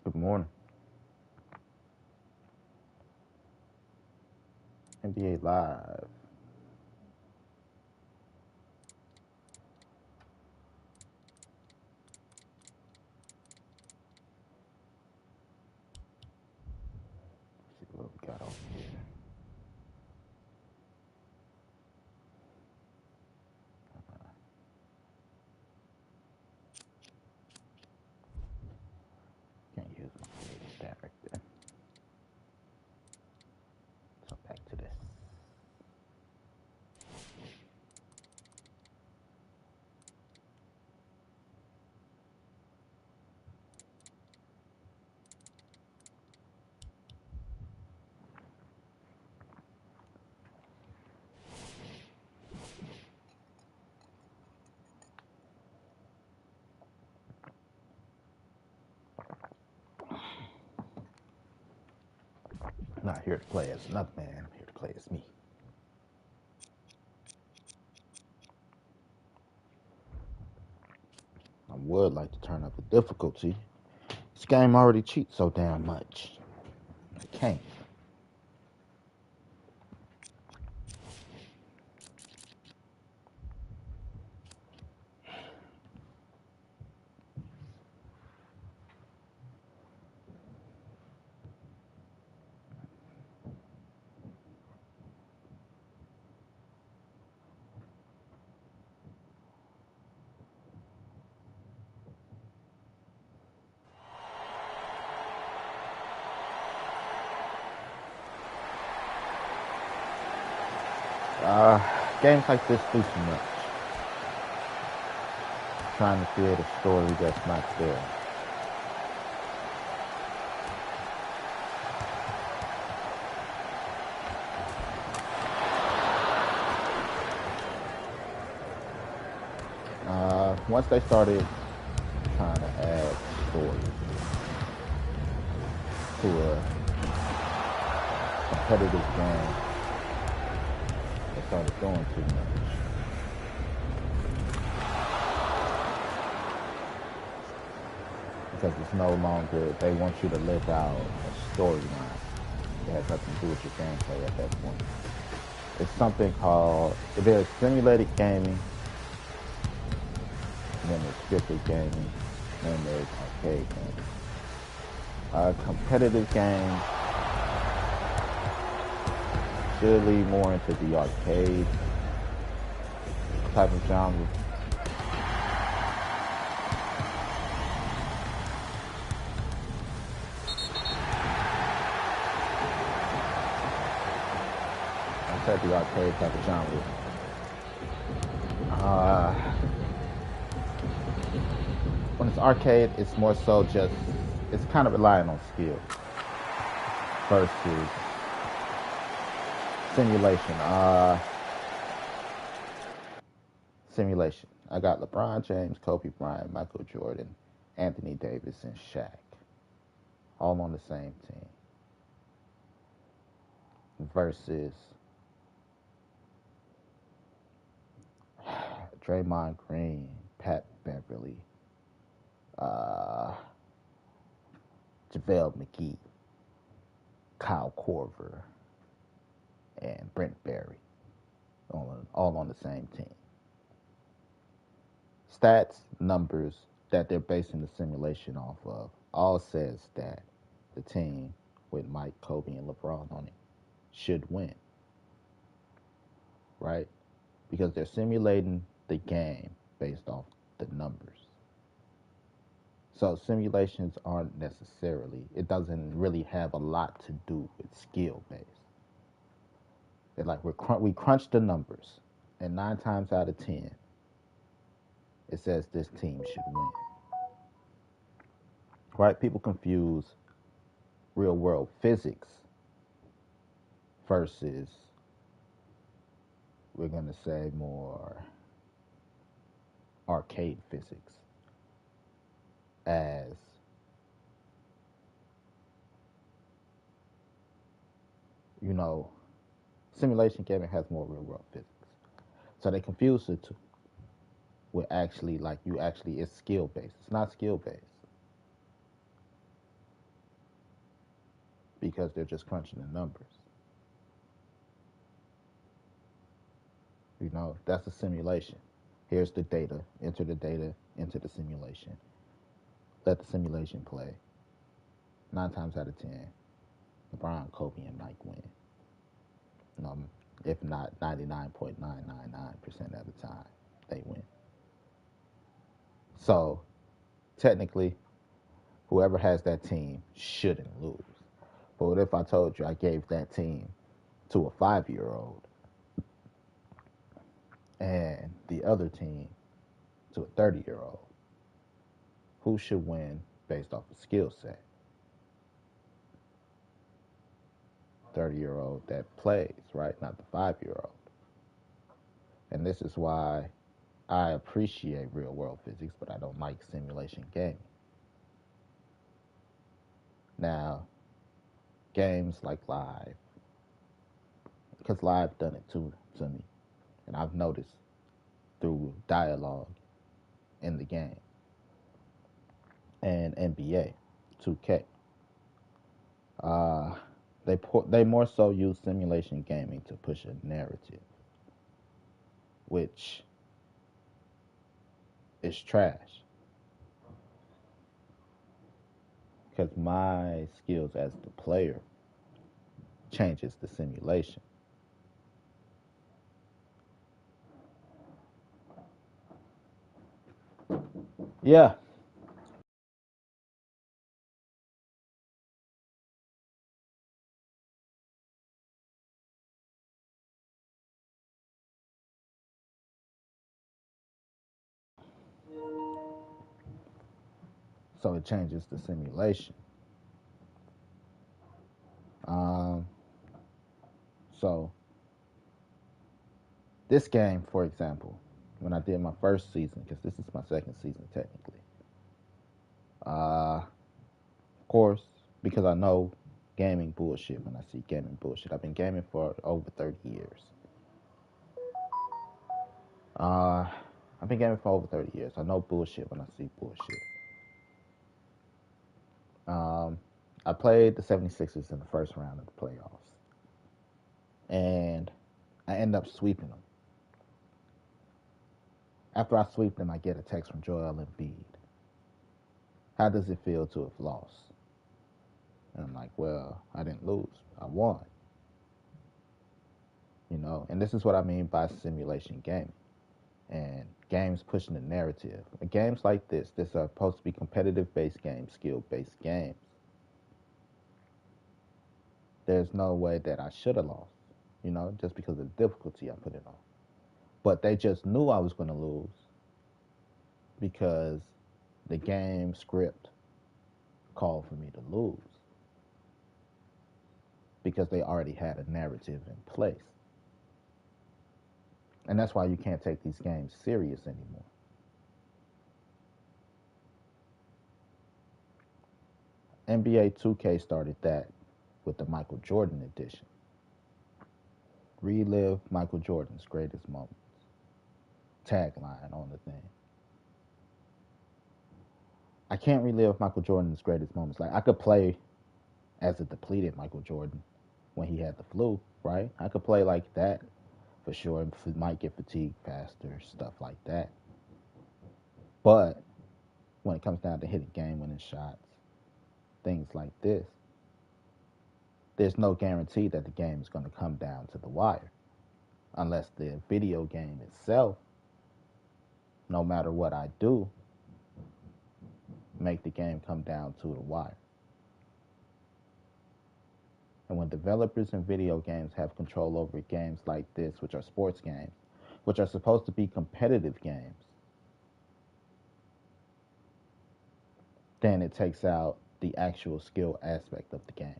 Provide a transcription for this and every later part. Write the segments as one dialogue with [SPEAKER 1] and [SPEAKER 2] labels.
[SPEAKER 1] Good morning. NBA Live. Let's see what we got over here. Can't use my creative stat right there. So back to this. I'm not here to play as another man. I'm here to play as me. I would like to turn up the difficulty. This game already cheats so damn much. I can't. Uh, Games like this do too much. Trying to create a story that's not there. Once they started trying to add story to a competitive game, they started doing too much. Because it's no longer, they want you to live out a storyline. It has nothing to do with your gameplay at that point. It's something called, there's simulated gaming, and then there's scripted gaming, and then there's arcade gaming. Competitive games should lead more into the arcade type of genre. I said the arcade type of genre. When it's arcade, it's more so just, it's kind of relying on skill versus simulation. Simulation. I got LeBron James, Kobe Bryant, Michael Jordan, Anthony Davis, and Shaq, all on the same team. Versus Draymond Green, Pat Beverly, uh, JaVale McGee, Kyle Korver, and Brent Barry, all on the same team. Stats, numbers that they're basing the simulation off of, all says that the team with Mike, Kobe, and LeBron on it should win, right? Because they're simulating the game based off the numbers. So simulations aren't necessarily, it doesn't really have a lot to do with skill based. They're like, we crunch the numbers, and 9 times out of 10, it says this team should win. Right? People confuse real world physics versus, we're going to say, more arcade physics as, you know, simulation gaming has more real world physics. So they confuse the two with actually, like, it's skill based. It's not skill based. because they're just crunching the numbers. That's a simulation. Here's the data. Enter the data into the simulation. Let the simulation play. 9 times out of 10, LeBron, Kobe, and Mike win. Um, if not 99.999% of the time, they win. So technically, whoever has that team shouldn't lose. But what if I told you I gave that team to a 5-year-old and the other team to a 30-year-old? Who should win based off the skill set? 30-year-old that plays, right? Not the 5-year-old. And this is why I appreciate real world physics, but I don't like simulation gaming. Now, games like Live, because Live done it to me, and I've noticed through dialogue in the game, and NBA 2K. Uh, they more so use simulation gaming to push a narrative, which is trash. Because my skills as the player changes the simulation. Yeah, so it changes the simulation. Um, so this game, for example, when I did my first season, because this is my second season technically, of course, because I know gaming bullshit when I see gaming bullshit. I've been gaming for over 30 years. Uh, I've been gaming for over 30 years. I know bullshit when I see bullshit. Um, I played the 76ers in the first round of the playoffs, and I end up sweeping them. After I sweep them, I get a text from Joel Embiid. How does it feel to have lost? And I'm like, well, I didn't lose. I won. And this is what I mean by simulation gaming and games pushing the narrative. Games like this are supposed to be competitive based games, skill based games. There's no way that I should have lost, just because of the difficulty I put it on. But they just knew I was going to lose because the game script called for me to lose because they already had a narrative in place. And that's why you can't take these games serious anymore. NBA 2K started that with the Michael Jordan edition. Relive Michael Jordan's greatest moments. Tagline on the thing. I can't relive Michael Jordan's greatest moments. Like, I could play as a depleted Michael Jordan when he had the flu, right? I could play like that for sure. Might get fatigued faster, stuff like that. But when it comes down to hitting game winning shots, things like this, there's no guarantee that the game is going to come down to the wire unless the video game itself, no matter what I do, make the game come down to the wire. And when developers in video games have control over games like this, which are sports games, which are supposed to be competitive games, then it takes out the actual skill aspect of the game.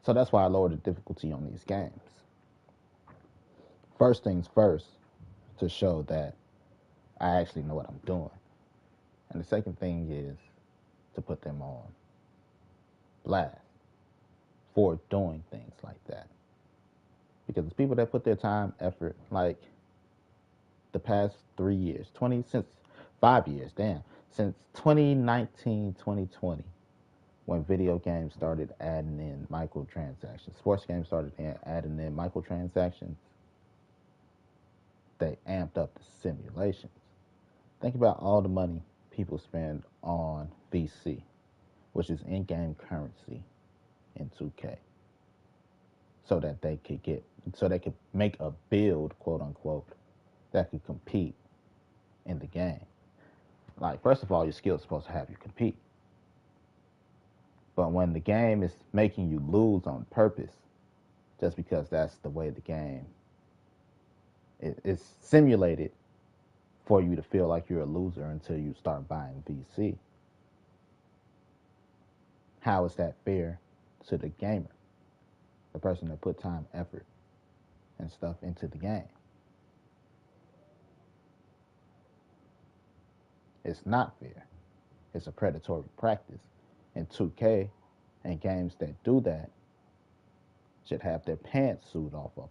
[SPEAKER 1] So that's why I lowered the difficulty on these games. First things first, to show that I actually know what I'm doing. And the second thing is to put them on blast for doing things like that. Because it's people that put their time, effort, like the past 3 years, 20 since 5 years, damn, since 2019, 2020, when video games started adding in microtransactions, sports games started adding in microtransactions, they amped up the simulations. Think about all the money people spend on VC, which is in-game currency in 2K, so that they could make a build, quote unquote, that could compete in the game. Like, first of all, your skill's supposed to have you compete. But when the game is making you lose on purpose, just because that's the way the game is simulated for you to feel like you're a loser until you start buying VC, how is that fair to the gamer, the person that put time, effort, and stuff into the game? It's not fair. It's a predatory practice. And 2K and games that do that should have their pants sued off of,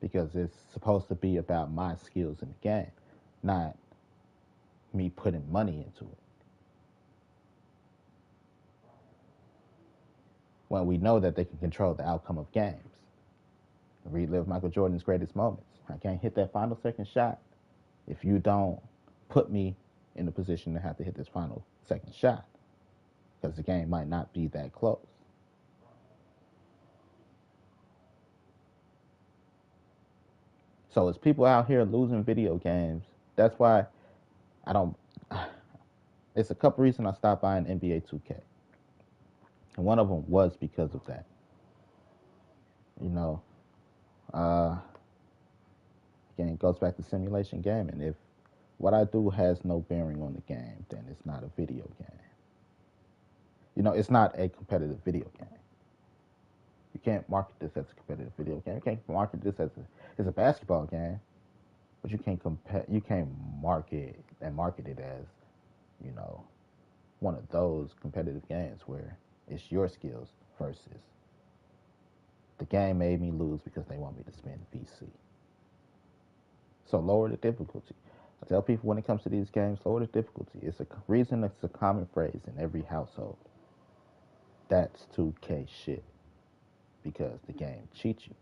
[SPEAKER 1] because it's supposed to be about my skills in the game, not me putting money into it. When we know that they can control the outcome of games. Relive Michael Jordan's greatest moments. I can't hit that final second shot if you don't put me in the position to have to hit this final second shot, because the game might not be that close. So it's people out here losing video games. That's why I don't. It's a couple reasons I stopped buying NBA 2K, and one of them was because of that. You know, uh, again, it goes back to simulation gaming. If what I do has no bearing on the game, then it's not a video game. It's not a competitive video game. You can't market this as a competitive video game. You can't market this as a basketball game, but you can't market it as, you know, one of those competitive games where it's your skills versus the game made me lose because they want me to spend VC. So lower the difficulty. I tell people when it comes to these games, lower the difficulty. It's a reason. It's a common phrase in every household. That's 2K shit, because the game cheats you.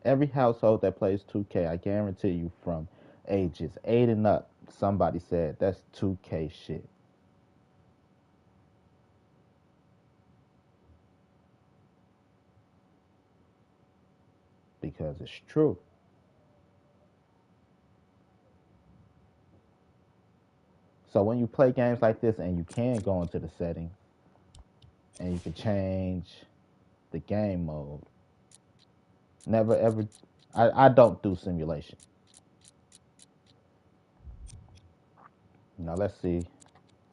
[SPEAKER 1] Every household that plays 2K, I guarantee you, from ages 8 and up, somebody said that's 2K shit. Because it's true. So when you play games like this and you can go into the settings and you can change the game mode, never ever. I don't do simulation. Now let's see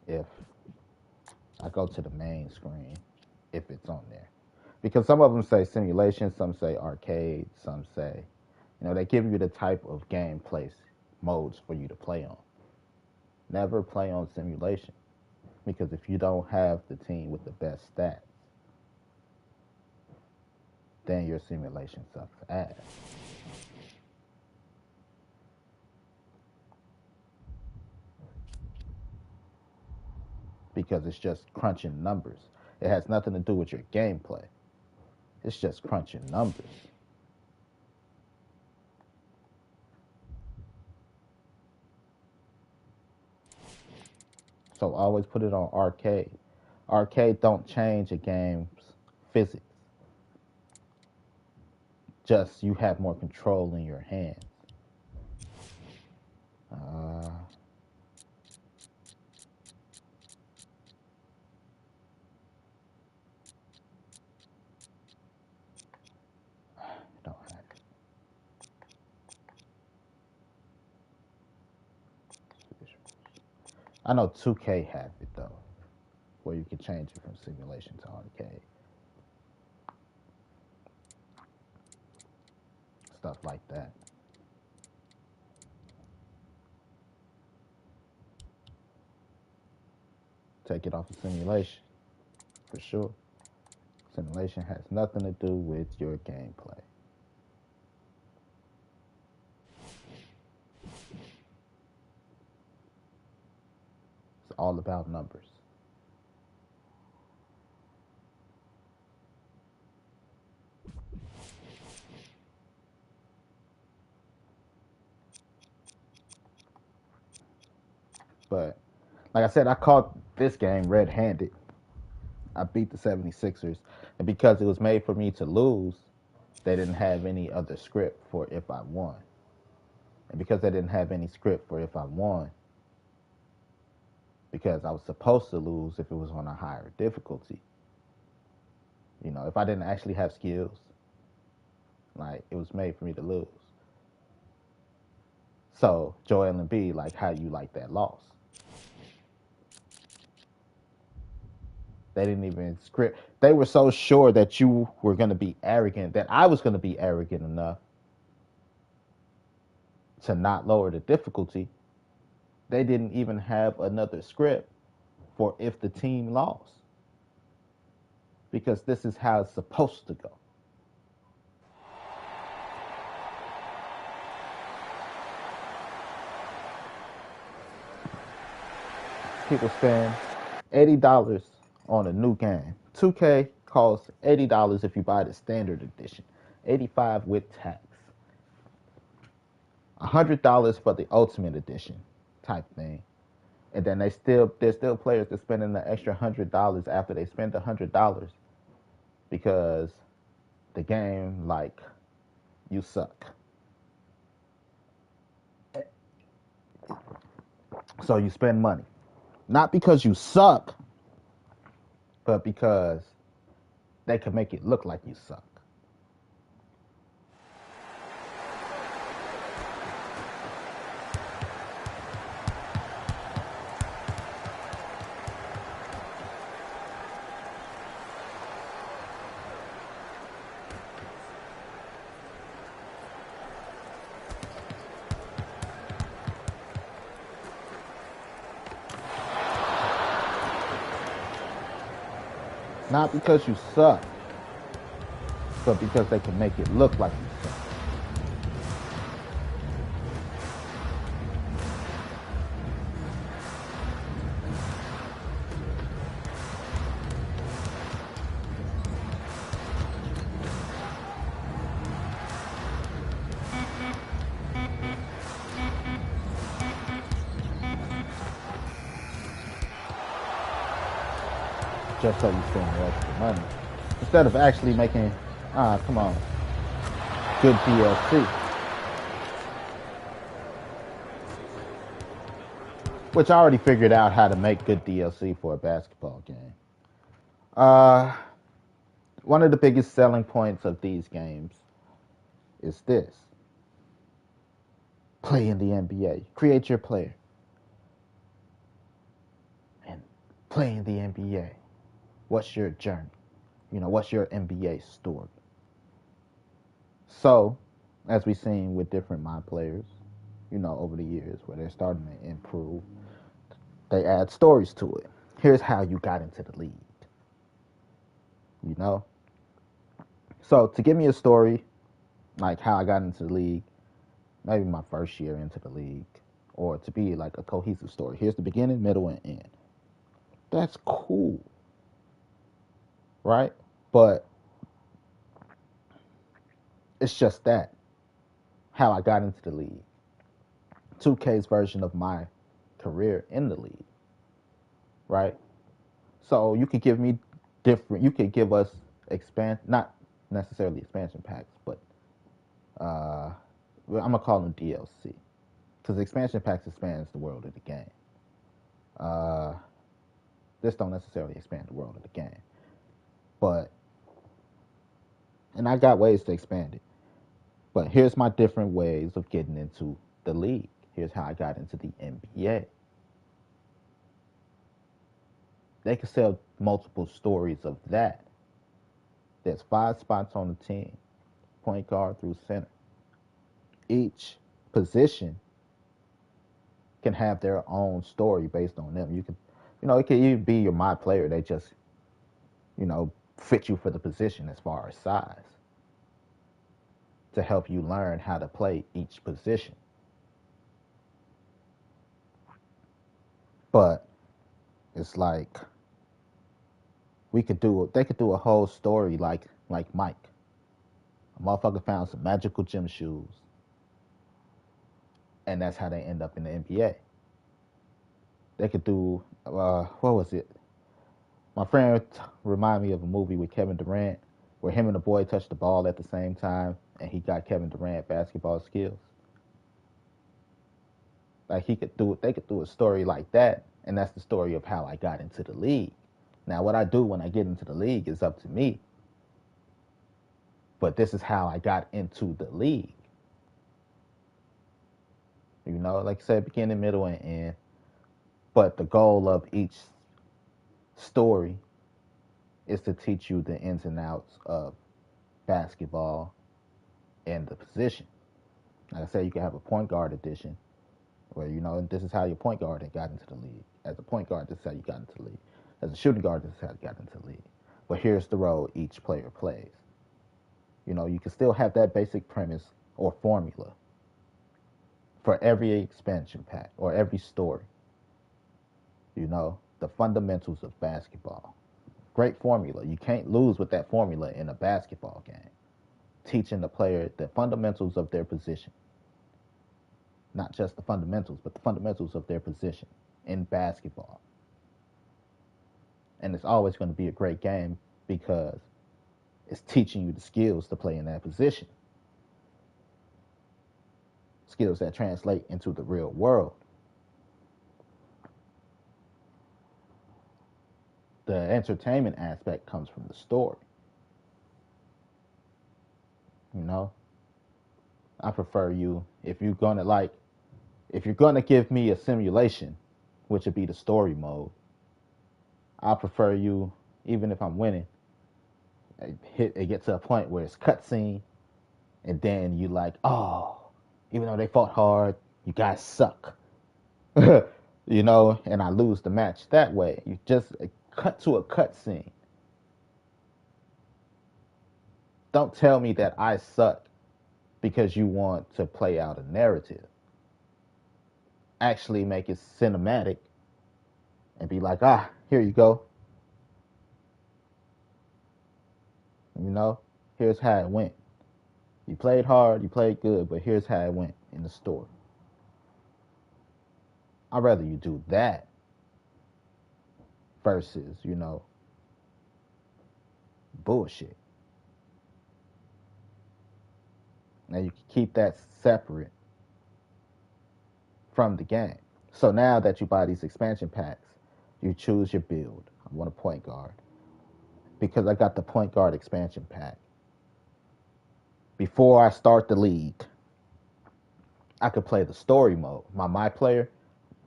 [SPEAKER 1] if I go to the main screen, if it's on there. Because some of them say simulation, some say arcade, some say, they give you the type of gameplay modes for you to play on. Never play on simulation, because if you don't have the team with the best stats, then your simulation sucks ass. Because it's just crunching numbers. It has nothing to do with your gameplay. It's just crunching numbers. So always put it on arcade. Arcade don't change a game's physics. Just you have more control in your hands. Uh, don't have it. I know 2K have it though, where you can change it from simulation to arcade. Stuff like that. Take it off of simulation, for sure. Simulation has nothing to do with your gameplay. It's all about numbers. But like I said, I caught this game red-handed. I beat the 76ers, and because it was made for me to lose, they didn't have any other script for if I won. And because they didn't have any script for if I won, because I was supposed to lose if it was on a higher difficulty. If I didn't actually have skills, like it was made for me to lose. So Joel and B, like how you like that loss. They didn't even script. They were so sure that you were going to be arrogant, that I was going to be arrogant enough to not lower the difficulty. They didn't even have another script for if the team lost. Because this is how it's supposed to go. People spend $80 on a new game. 2K costs $80 if you buy the standard edition, $85 with tax, $100 for the ultimate edition type thing. And then there's still players that spending the extra $100 after they spend $100 because the game, like, you suck. So you spend money. Not because you suck, but because they can make it look like you suck. Not because you suck, but because they can make it look like you suck. Just so you spend the extra money. Instead of actually making, come on, good DLC. Which I already figured out how to make good DLC for a basketball game. Uh, One of the biggest selling points of these games is this. Play in the NBA. Create your player. And play in the NBA. What's your journey? What's your NBA story? So, as we've seen with different mod players, over the years where they're starting to improve, they add stories to it. Here's how you got into the league. You know? So, to give me a story, like how I got into the league, maybe my first year into the league, or to be like a cohesive story. Here's the beginning, middle, and end. That's cool. Right? But it's just that. How I got into the league. 2K's version of my career in the league. Right? So you could give me you could give us not necessarily expansion packs, but I'm gonna call them DLC, because expansion packs expands the world of the game. Uh, this don't necessarily expand the world of the game, but and I got ways to expand it. But here's my different ways of getting into the league. Here's how I got into the NBA. They could sell multiple stories of that. There's 5 spots on the team, point guard through center. Each position can have their own story based on them. It could even be your my player. They just, fit you for the position as far as size, to help you learn how to play each position. But it's like they could do a whole story like Mike. A motherfucker found some magical gym shoes, and that's how they end up in the NBA. They could do what was it? My friend reminded me of a movie with Kevin Durant where him and the boy touched the ball at the same time, and he got Kevin Durant basketball skills. Like they could do a story like that, and that's the story of how I got into the league. Now, what I do when I get into the league is up to me, but this is how I got into the league. You know, like I said, beginning, middle, and end. But the goal of each story is to teach you the ins and outs of basketball and the position. Like I said, you can have a point guard edition where, you know, this is how your point guard got into the league. As a point guard, this is how you got into the league. As a shooting guard, this is how you got into the league. But here's the role each player plays. You know, you can still have that basic premise or formula for every expansion pack or every story. You know, the fundamentals of basketball. Great formula. You can't lose with that formula in a basketball game. Teaching the player the fundamentals of their position. Not just the fundamentals, but the fundamentals of their position in basketball. And it's always going to be a great game because it's teaching you the skills to play in that position. Skills that translate into the real world. The entertainment aspect comes from the story. You know, I prefer you if you're gonna give me a simulation, which would be the story mode. I prefer you, even if I'm winning, it gets to a point where it's cutscene, and then you like, oh, even though they fought hard, you guys suck. You know, and I lose the match that way. You just cut to a cutscene. Don't tell me that I suck because you want to play out a narrative. Actually make it cinematic and be like, here you go. You know, here's how it went. You played hard, you played good, but here's how it went in the story. I'd rather you do that versus, you know, bullshit. Now you can keep that separate from the game. So now that you buy these expansion packs, you choose your build. I want a point guard because I got the point guard expansion pack. Before I start the league, I could play the story mode. My player,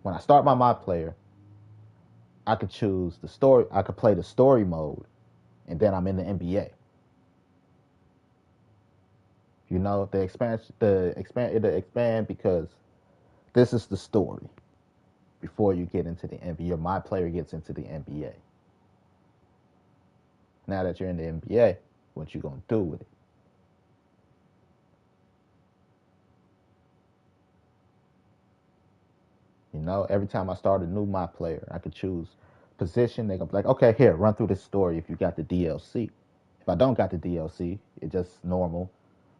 [SPEAKER 1] when I start my player, I could choose the story. I could play the story mode, and then I'm in the NBA. You know, it'll expand because this is the story. Before you get into the NBA, my player gets into the NBA. Now that you're in the NBA, what you gonna do with it? You know, every time I start a new my player, I could choose position. They're gonna be like, okay, here, run through this story if you got the DLC. If I don't got the DLC, it's just normal.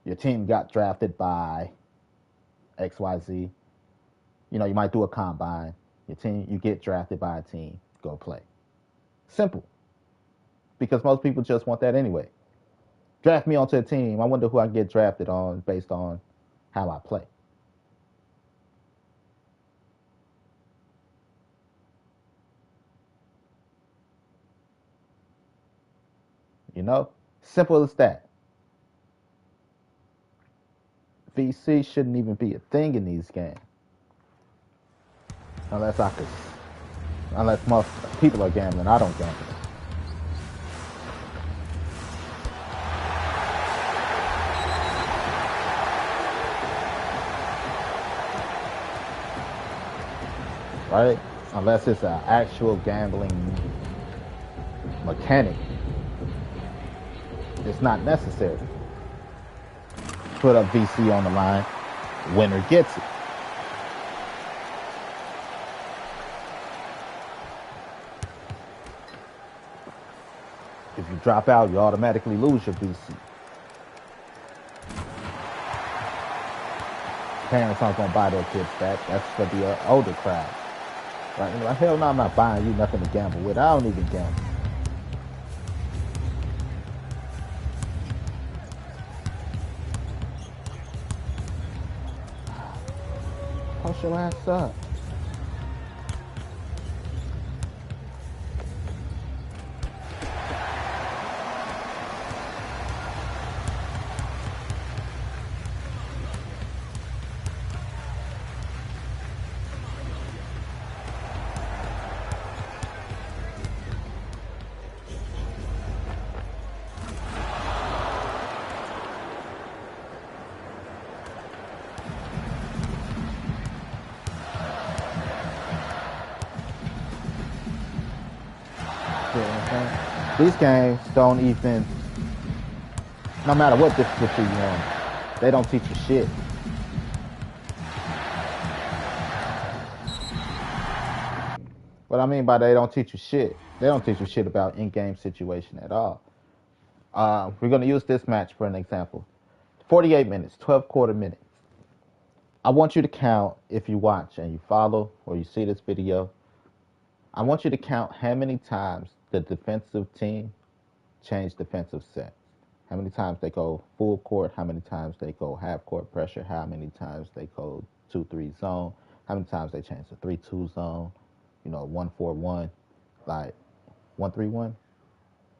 [SPEAKER 1] Your team got drafted by XYZ. You know, you might do a combine. You get drafted by a team, go play. Simple. Because most people just want that anyway. Draft me onto a team. I wonder who I get drafted on based on how I play. You know? Simple as that. VC shouldn't even be a thing in these games. Unless I could. Unless most people are gambling, I don't gamble. Right? Unless it's an actual gambling mechanic. It's not necessary. Put up VC on the line. Winner gets it. If you drop out, you automatically lose your VC. Parents aren't going to buy their kids that. That's for the older crowd. Right? Like, hell no, I'm not buying you nothing to gamble with. I don't even gamble. Push your ass up. These games don't even, no matter what difficulty you're on, they don't teach you shit. What I mean by they don't teach you shit, they don't teach you shit about in-game situation at all. We're going to use this match for an example. 48 minutes, 12 quarter minutes. I want you to count, if you watch and you follow or you see this video, I want you to count how many times the defensive team changed defensive sets. How many times they go full court, how many times they go half court pressure, how many times they go 2-3 zone, how many times they change the 3-2 zone, 1-4-1, like 1-3-1.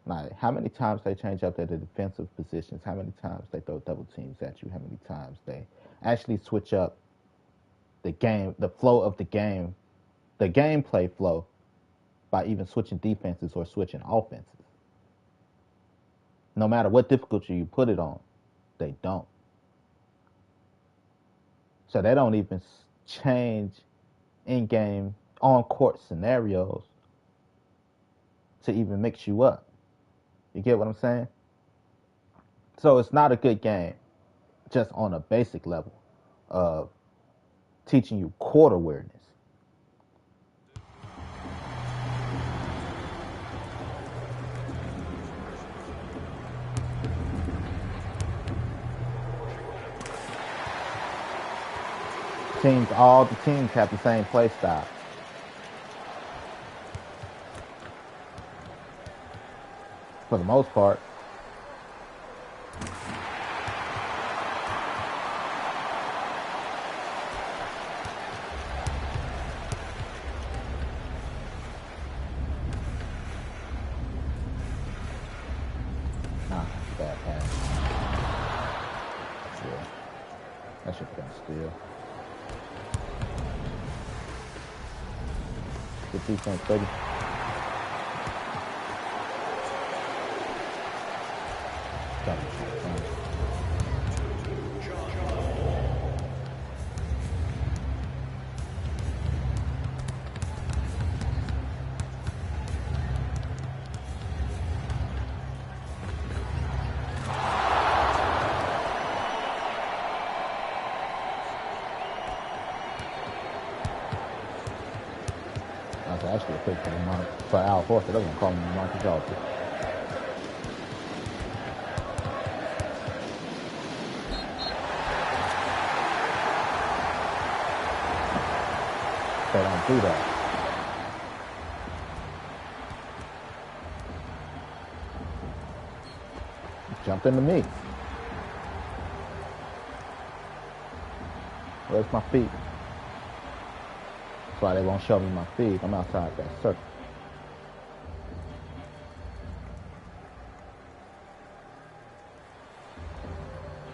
[SPEAKER 1] Like, how many times they change up their defensive positions, how many times they throw double teams at you, how many times they actually switch up the game, the flow of the game, the gameplay flow by even switching defenses or switching offenses. No matter what difficulty you put it on, they don't. So they don't even change in-game, on-court scenarios to even mix you up. You get what I'm saying? So it's not a good game just on a basic level of teaching you court awareness. All the teams have the same play style. For the most part. Bad pass. Yeah. That should have been a steal. Good defense, baby. Actually a pick for Al Horford. They're going to call him Marcus Aldridge. They don't do that. Jumped into me. Where's my feet? That's why they won't show me my feet. I'm outside that circle.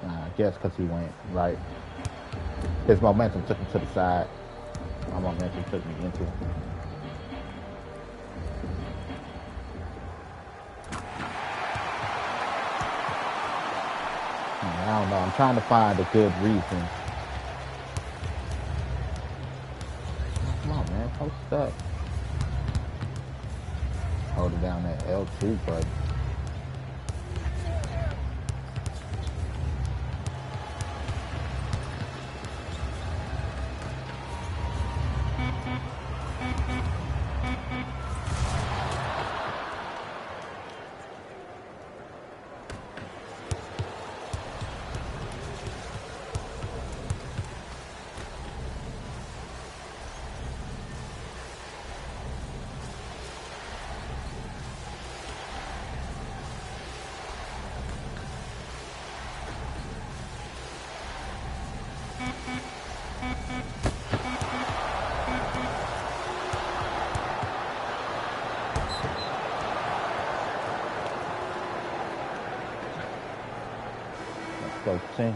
[SPEAKER 1] I guess because he went right. His momentum took him to the side. My momentum took me into him. I don't know. I'm trying to find a good reason. Come on, man. Post up. Hold it down that L2 button. Go team.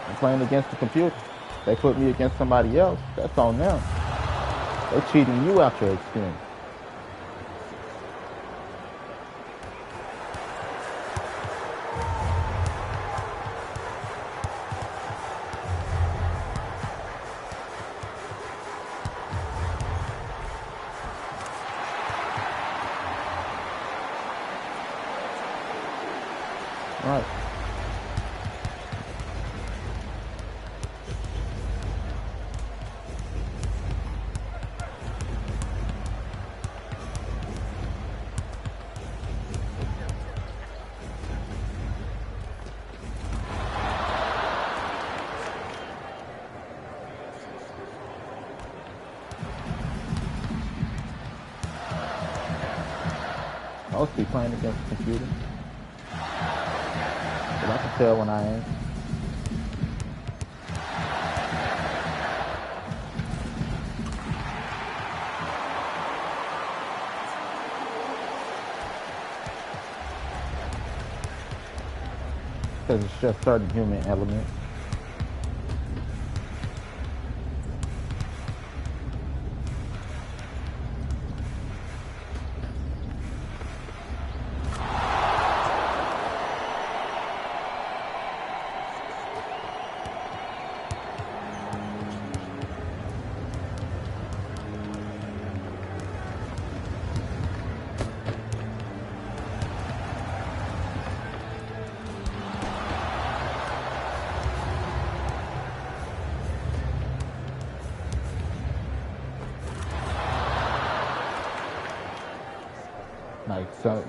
[SPEAKER 1] I'm playing against the computer. They put me against somebody else. That's on them. They're cheating you out your experience. Right. Mostly playing against the computer. But I can tell when I ain't. Because it's just certain human elements.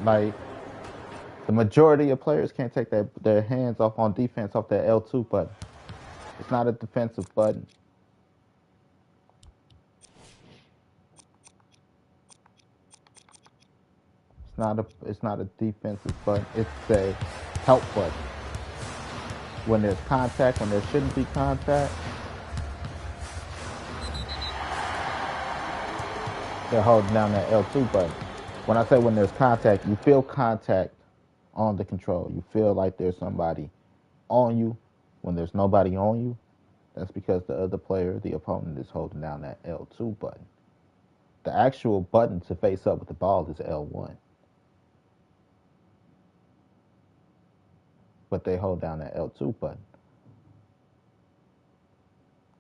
[SPEAKER 1] Like the majority of players can't take their hands off on defense off that L2 button. It's not a defensive button. It's not a defensive button. It's a help button. When there's contact, when there shouldn't be contact, they're holding down that L2 button. When I say when there's contact, you feel contact on the control. You feel like there's somebody on you. When there's nobody on you, that's because the other player, the opponent, is holding down that L2 button. The actual button to face up with the ball is L1. But they hold down that L2 button.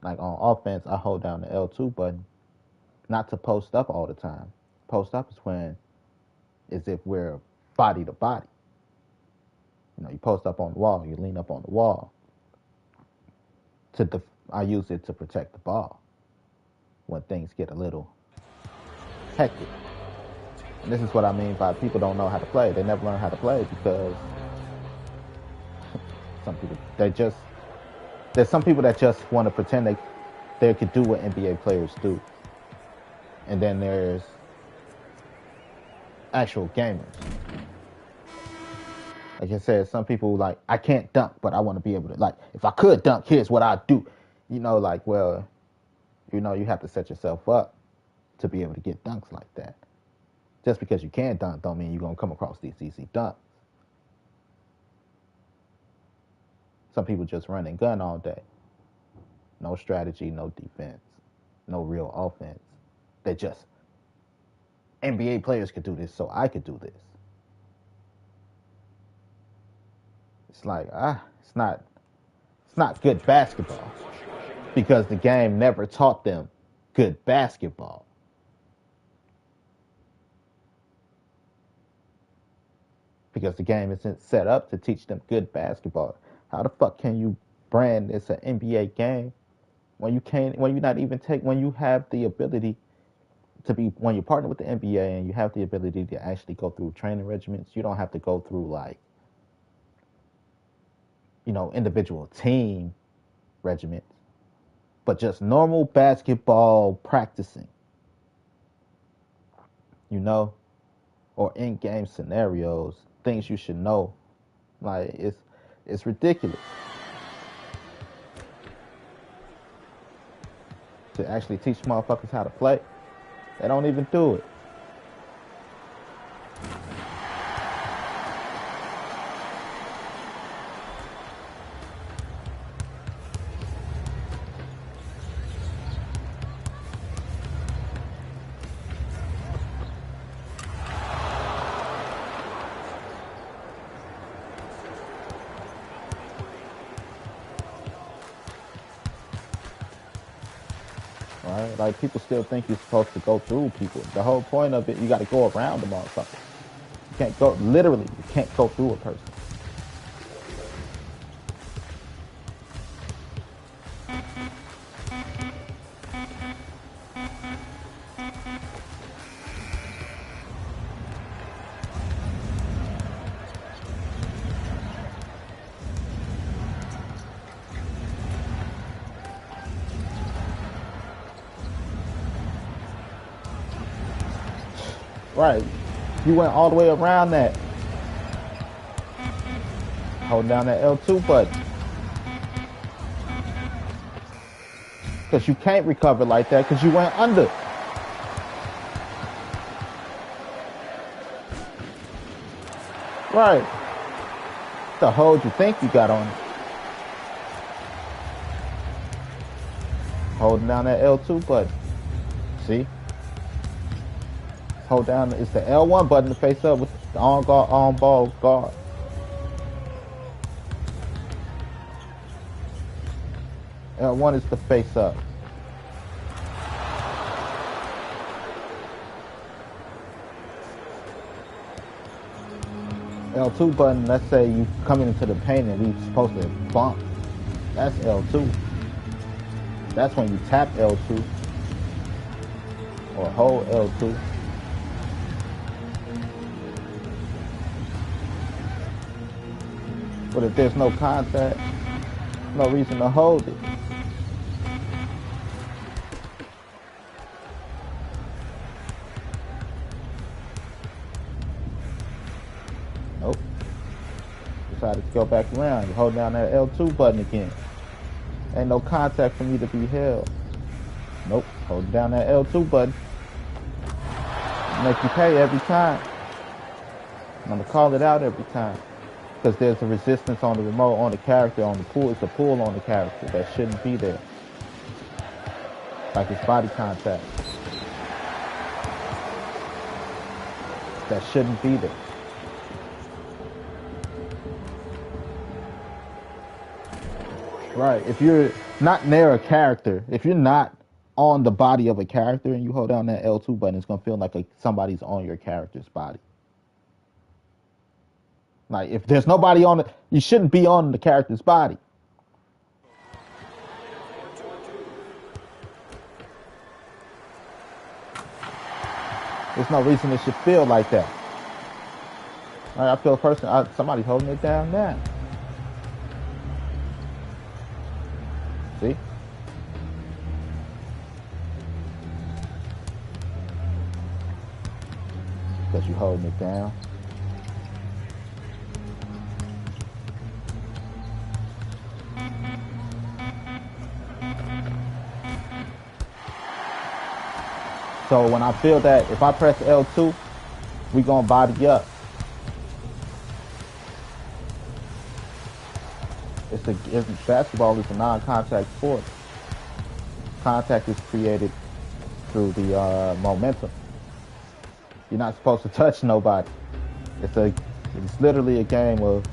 [SPEAKER 1] Like on offense, I hold down the L2 button, not to post up all the time. Post up is when, as if we're body to body. You know, you post up on the wall, you lean up on the wall. I use it to protect the ball when things get a little hectic. And this is what I mean by people don't know how to play. They never learn how to play because some people there's some people that just want to pretend they could do what NBA players do. And then there's actual gamers. Like I said, some people like, I can't dunk, but I want to be able to, like, if I could dunk, here's what I'd do. You know, like, well, you know, you have to set yourself up to be able to get dunks like that. Just because you can dunk don't mean you're going to come across these easy dunks. Some people just run and gun all day. No strategy, no defense, no real offense. They just, NBA players could do this, so I could do this. It's like, it's not good basketball because the game never taught them good basketball. Because the game isn't set up to teach them good basketball. How the fuck can you brand this an NBA game when you have the ability to be, when you partner with the NBA and you have the ability to actually go through training regimens? You don't have to go through like, you know, individual team regimens, but just normal basketball practicing, you know, or in-game scenarios, things you should know. Like, it's ridiculous to actually teach motherfuckers how to play. They don't even do it. Right? Like, people still think you're supposed to go through people. The whole point of it, you got to go around the motherfucker. You can't go, literally, you can't go through a person. Right. You went all the way around that. Hold down that L2 button. Because you can't recover like that because you went under. Right. The hold you think you got on it. Holding down that L2 button. See? Hold down, it's the L1 button to face up with the on ball guard. L1 is the face up. L2 button, let's say you coming into the paint and we supposed to bump. That's L2. That's when you tap L2 or hold L2. But if there's no contact, no reason to hold it. Nope. Decided to go back around. You hold down that L2 button again. Ain't no contact for me to be held. Nope. Hold down that L2 button. Make you pay every time. I'm gonna call it out every time. Because there's a resistance on the remote, on the character, on the pull. It's a pull on the character that shouldn't be there. Like it's body contact. That shouldn't be there. Right. If you're not near a character, if you're not on the body of a character and you hold down that L2 button, it's going to feel like somebody's on your character's body. Like, if there's nobody on it, you shouldn't be on the character's body. There's no reason it should feel like that. Right, I feel a person, somebody's holding it down now. See? Because you're holding it down. So when I feel that, if I press L2, we gonna body up. Basketball is a non-contact sport. Contact is created through the momentum. You're not supposed to touch nobody. It's literally a game of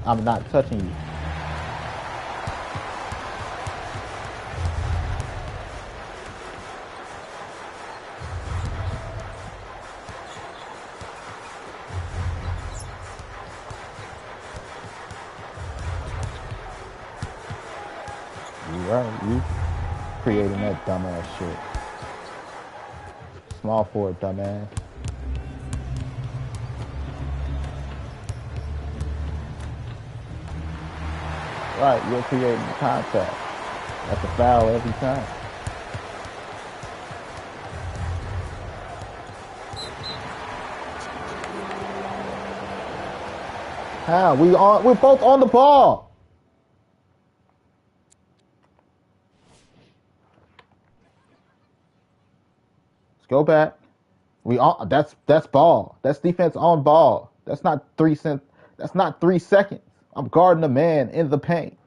[SPEAKER 1] I'm not touching you. Right, you creating that dumbass shit. Small forward, dumbass. Right, you're creating the contact. That's a foul every time. How? We're both on the ball. Let's go back. We all that's ball. That's defense on ball. That's not 3 cents. That's not 3 seconds. I'm guarding a man in the paint.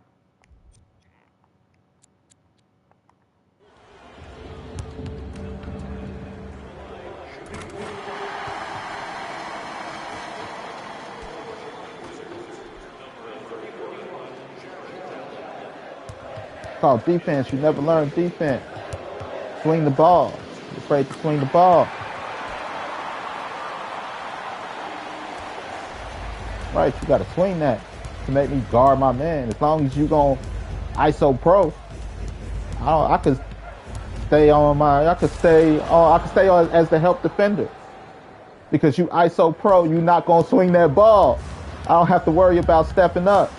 [SPEAKER 1] It's called defense. You never learn defense. Swing the ball. You're afraid to swing the ball. Right, you gotta swing that to make me guard my man. As long as you gon' ISO pro, I could stay on my. I could stay on as the help defender because you ISO pro. You're not gonna swing that ball. I don't have to worry about stepping up.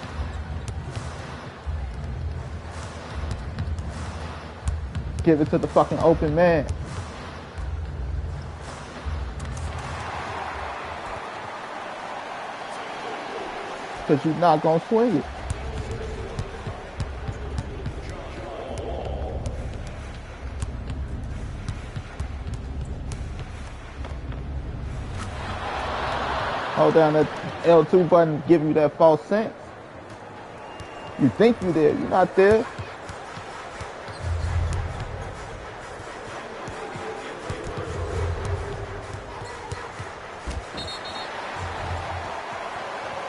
[SPEAKER 1] Give it to the fucking open man. Because you're not gonna swing it. Hold down that L2 button, give you that false sense. You think you're there, you're not there.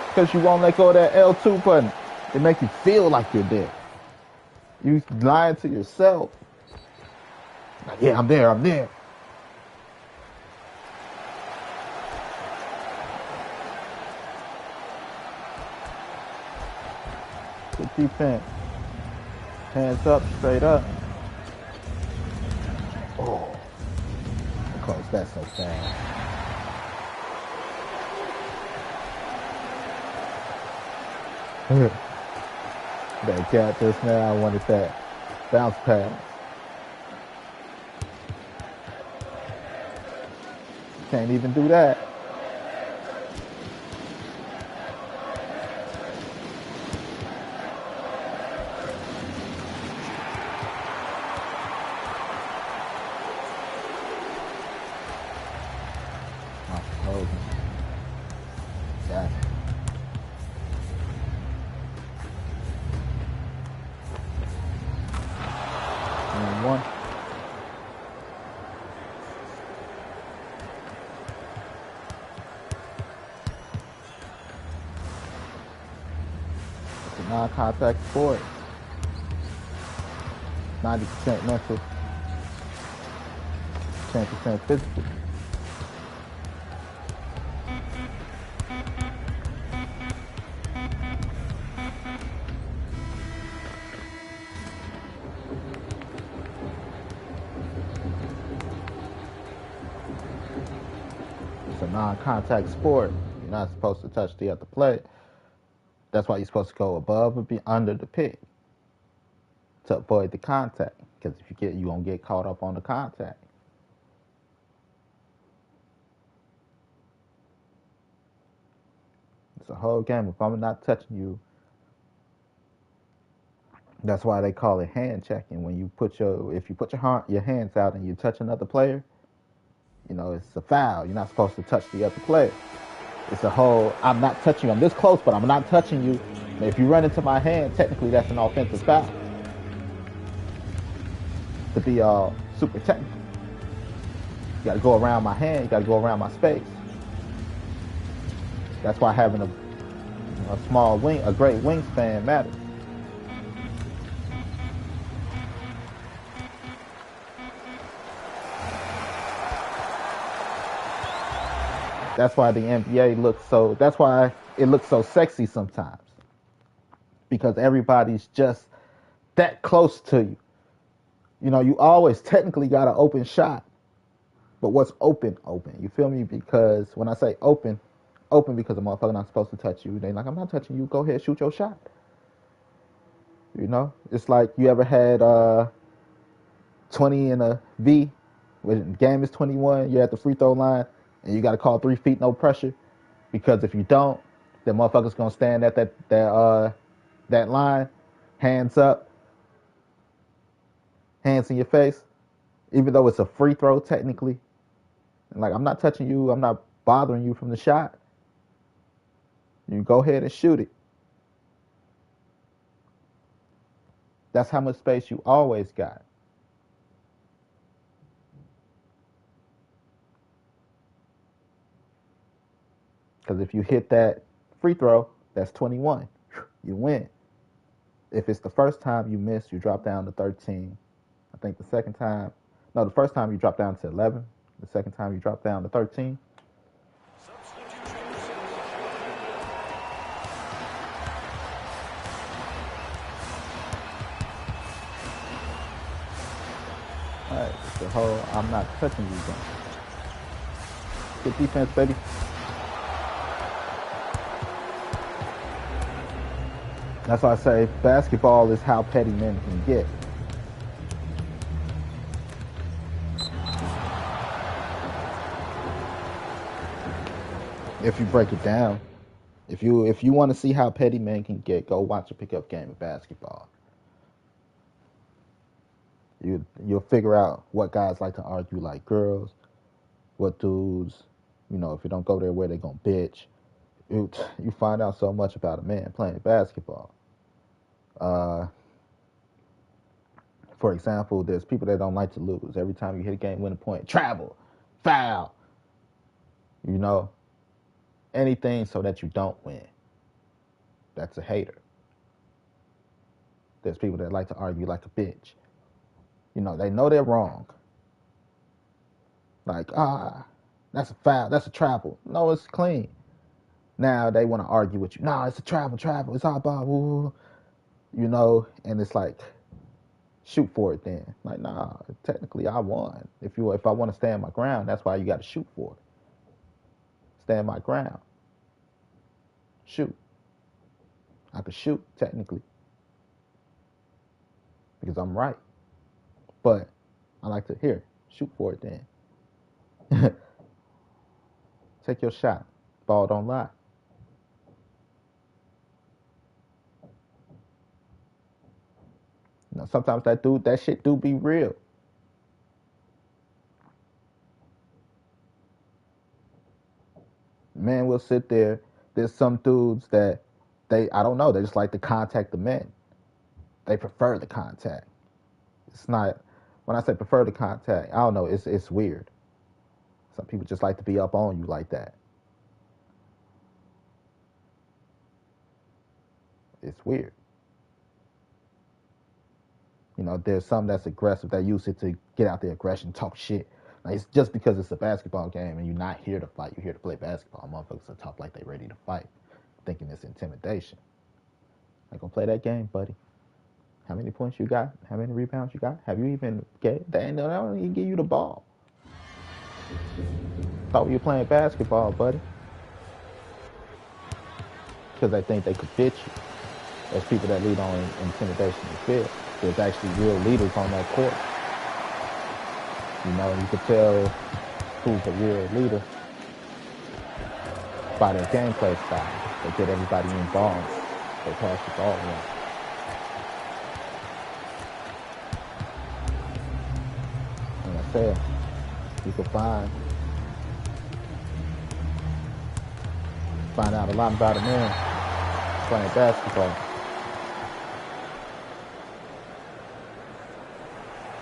[SPEAKER 1] Because you won't let go of that L2 button. It makes you feel like you're there. You lying to yourself. Like, yeah, I'm there, I'm there. Good defense. Hands up, straight up. Oh, close that so fast. That cat just now, I wanted that bounce pass. Can't even do that. Yeah. And one. It's a non-contact sport. 90% mental, 10% physical. It's a non-contact sport. You're not supposed to touch the other player. That's why you're supposed to go above or be under the pick to avoid the contact. Because if you gonna get caught up on the contact. It's a whole game. If I'm not touching you, that's why they call it hand checking. When you put if you put your hands out and you touch another player, it's a foul. You're not supposed to touch the other player. It's a whole, I'm not touching you. I'm this close, but I'm not touching you. If you run into my hand, technically that's an offensive foul. To be super technical. You got to go around my hand. You got to go around my space. That's why having a small wing, a great wingspan matters. That's why the NBA that's why it looks so sexy sometimes. Because everybody's just that close to you. You always technically got an open shot. But what's open? You feel me? Because when I say open because a motherfucker not supposed to touch you. They like, I'm not touching you. Go ahead, shoot your shot. It's like you ever had 20 in a V, when the game is 21, you're at the free throw line, and you got to call 3 feet, no pressure, because if you don't, the motherfucker's gonna stand at that line, hands up, hands in your face, even though it's a free throw technically. Like, I'm not touching you, I'm not bothering you from the shot. You go ahead and shoot it. That's how much space you always got. Because if you hit that free throw, that's 21. You win. If it's the first time you miss, you drop down to 13. I think the second time, no, the first time you drop down to 11. The second time you drop down to 13. All right, it's the whole I'm not touching you game. Good defense, baby. That's why I say basketball is how petty men can get. If you break it down, if you want to see how petty men can get, go watch a pickup game of basketball. You'll figure out what guys like to argue like girls, what dudes, if you don't go there where they gonna bitch. You find out so much about a man playing basketball. For example, there's people that don't like to lose. Every time you hit a game, win a point, travel, foul, you know, anything so that you don't win. That's a hater. There's people that like to argue like a bitch. They know they're wrong. Like, that's a foul, that's a travel. No, it's clean. Now they want to argue with you. No, it's a travel, it's all about, and it's like, shoot for it then. Like, nah, technically I won. If I want to stand my ground, that's why you got to shoot for it. Stand my ground. Shoot. I could shoot technically because I'm right. But I like to shoot for it then. Take your shot. Ball don't lie. Sometimes that shit do be real. Man will sit there. There's some dudes that I don't know, they just like to contact the men. They prefer the contact. It's not, when I say prefer the contact, I don't know, it's weird. Some people just like to be up on you like that. It's weird. There's some that's aggressive that use it to get out their aggression, talk shit. Like, it's just because it's a basketball game and you're not here to fight. You're here to play basketball. Motherfuckers will talk like they ready to fight, thinking it's intimidation. Like, go play that game, buddy. How many points you got? How many rebounds you got? Have you even get? They don't even give you the ball. Thought you were playing basketball, buddy. Because they think they could fit you. There's people that lead on intimidation and fear. There's actually real leaders on that court. You could tell who's a real leader by their gameplay style. They get everybody involved. They pass the ball around. And I said, you can find out a lot about a man playing basketball.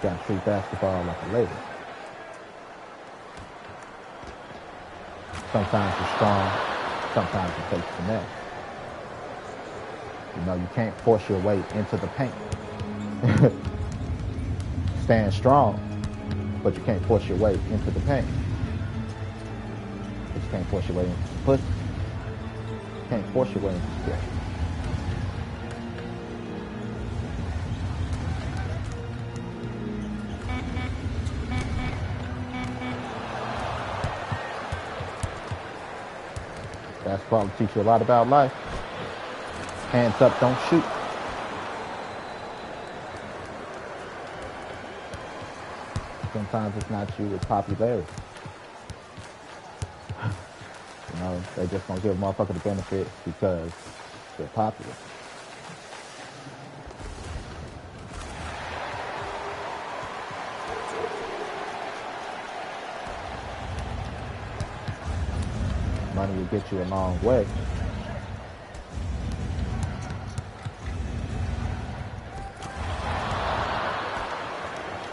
[SPEAKER 1] You gotta treat basketball like a lady. Sometimes you're strong, sometimes it takes finesse. You can't force your way into the paint. Stand strong, but you can't force your way into the paint. But you can't force your way into the pussy. You can't force your way into the pussy. Basketball will teach you a lot about life. Hands up, don't shoot. Sometimes it's not you, it's popularity. They just gonna give a motherfucker the benefit because they're popular. money will get you a long way.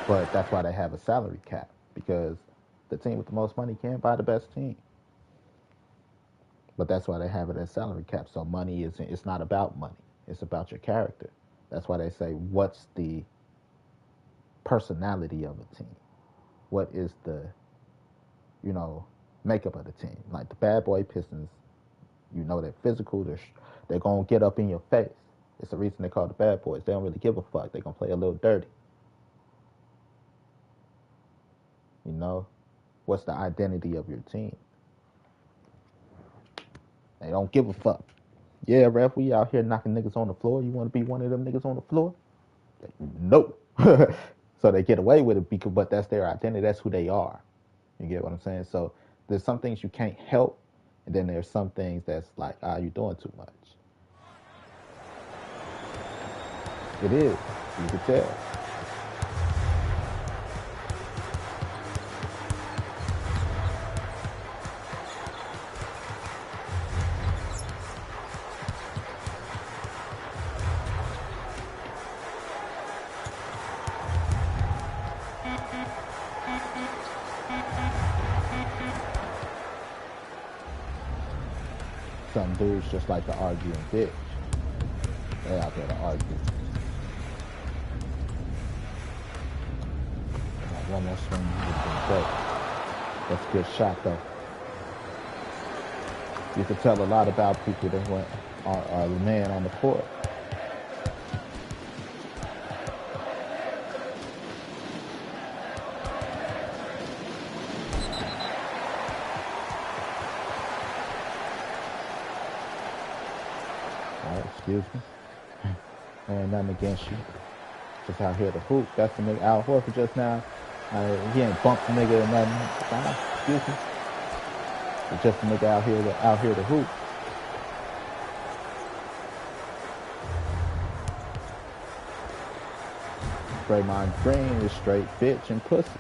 [SPEAKER 1] But that's why they have a salary cap, because the team with the most money can't buy the best team. But that's why they have it as salary cap. So money isn't. It's not about money. It's about your character. That's why they say, what's the personality of a team? What is the, you know, makeup of the team? Like the Bad Boy Pistons, you know, they're physical. They're gonna get up in your face. It's the reason they call the Bad Boys. They don't really give a fuck. They're gonna play a little dirty. You know, what's the identity of your team? They don't give a fuck. Yeah, ref, we out here knocking niggas on the floor. You want to be one of them niggas on the floor? No. So they get away with it because, but that's their identity. That's who they are. You get what I'm saying? So there's some things you can't help, and then there's some things that's like, you're doing too much. It is. You can tell. Some dudes just like to argue and bitch. They out there to argue. One more swing. That's a good shot, though. You can tell a lot about people that are the man on the court. Excuse me. Ain't nothing against you. Just out here to hoop. That's the nigga Al Horford just now. He ain't bumped the nigga or nothing. Excuse me. It's just a nigga out here to hoop. Draymond Green is straight bitch and pussy.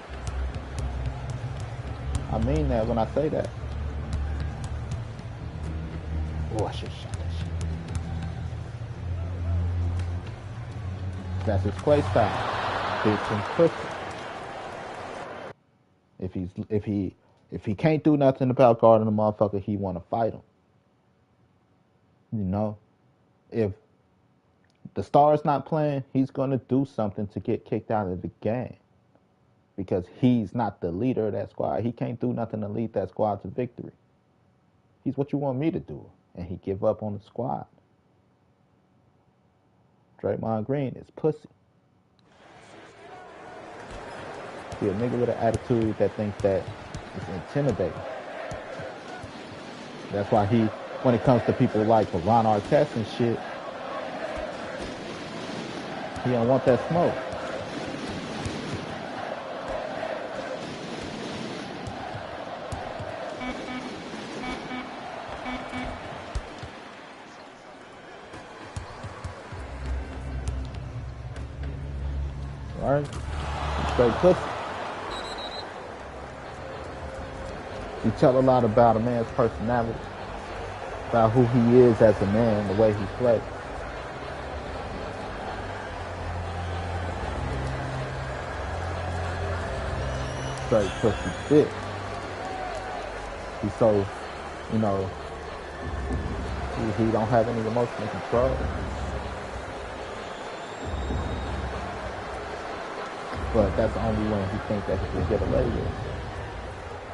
[SPEAKER 1] I mean that when I say that. Oh, I should have shot that shit. That's his play style. Bitch and pussy. If he can't do nothing about guarding a motherfucker, he want to fight him. You know, if the star's not playing, he's gonna do something to get kicked out of the game because he's not the leader of that squad. He can't do nothing to lead that squad to victory. He's what you want me to do, and he give up on the squad. Draymond Green is pussy. He a nigga with an attitude that thinks that it's intimidating. That's why when it comes to people like Ron Artest and shit, he don't want that smoke. Right? Straight pussy. You tell a lot about a man's personality, about who he is as a man, the way he plays. Straight pussy bitch. He's so, you know, he don't have any emotional control. But that's the only one he thinks that he can get away with.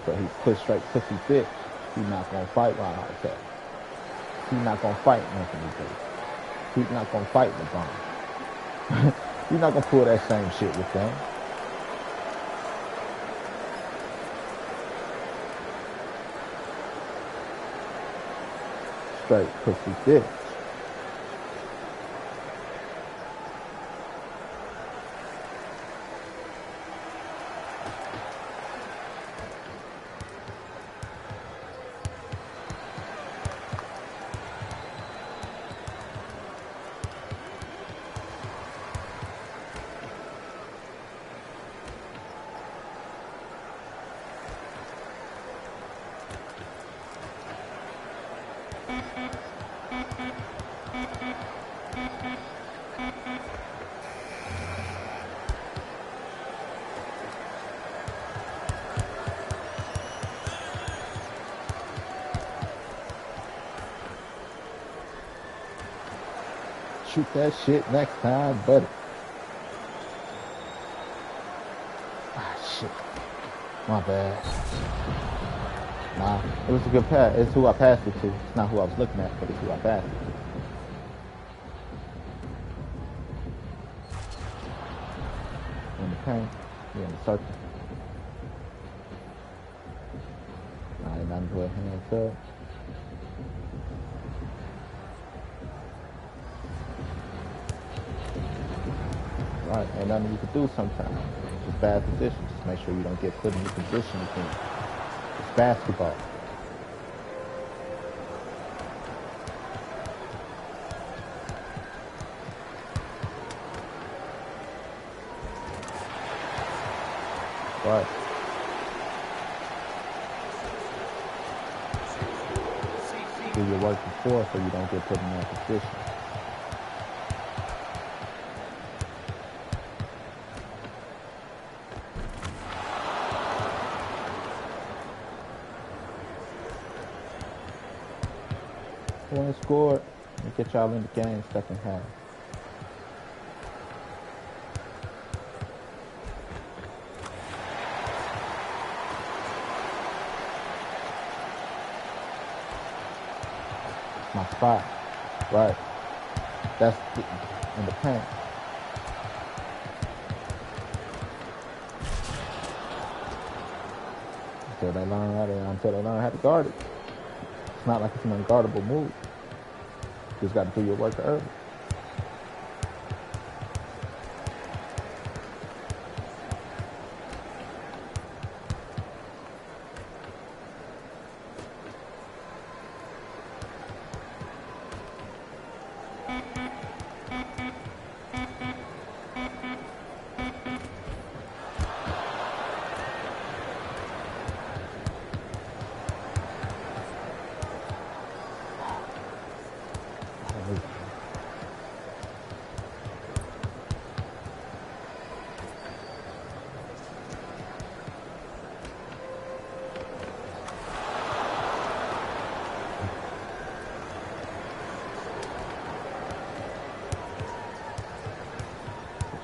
[SPEAKER 1] So he's put straight pussy bitch. He's not gonna fight Ron Artest. He's not gonna fight Anthony Davis. He's not gonna fight LeBron. He's not gonna pull that same shit with them. Straight pussy bitch. Shoot that shit next time, buddy. Ah, shit. My bad. Nah, it was a good pass. It's who I passed it to. It's not who I was looking at, but it's who I passed it to. In the paint, you're in the circle. Ain't nothing to a hands up. Right, ain't nothing you can do sometimes. It's just bad positions. Just make sure you don't get put in the position again. It's basketball. Right. Do your work before so you don't get put in that position. One scored and get y'all in the game second half. My spot. Right. That's in the paint. Until they learn how to guard it. It's not like it's an unguardable move. You just got to do your work early.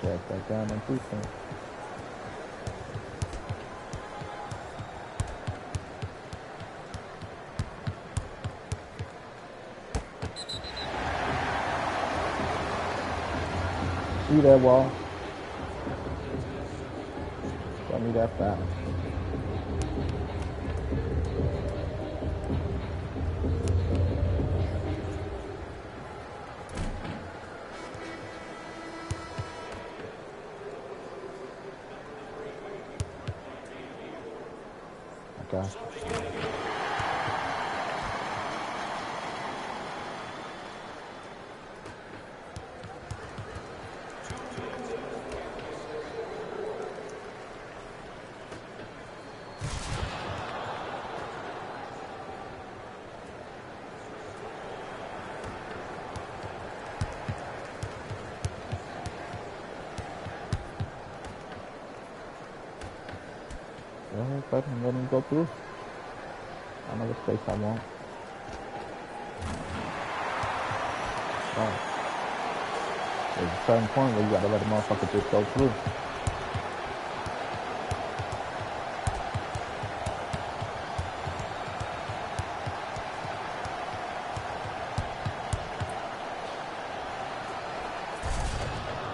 [SPEAKER 1] Check that down on defense. See that wall? Show me that foul. Okay. Go ahead, let him go through. I know what space I want. Right. There's a certain point where you gotta let the motherfucker just go through.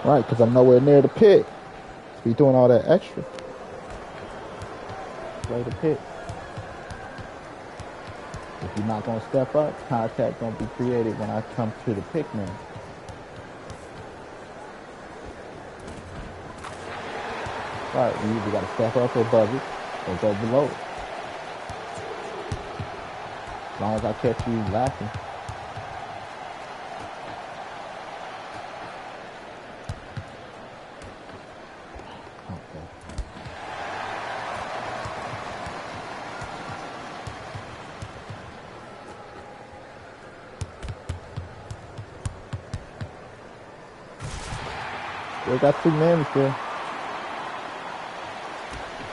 [SPEAKER 1] Right, because I'm nowhere near the pick. Be doing all that extra. Play the pick. If you're not gonna step up, contact gonna be created when I come to the pick man. Right, you either gotta step up above it or go below it. As long as I catch you laughing. They got 2 men there.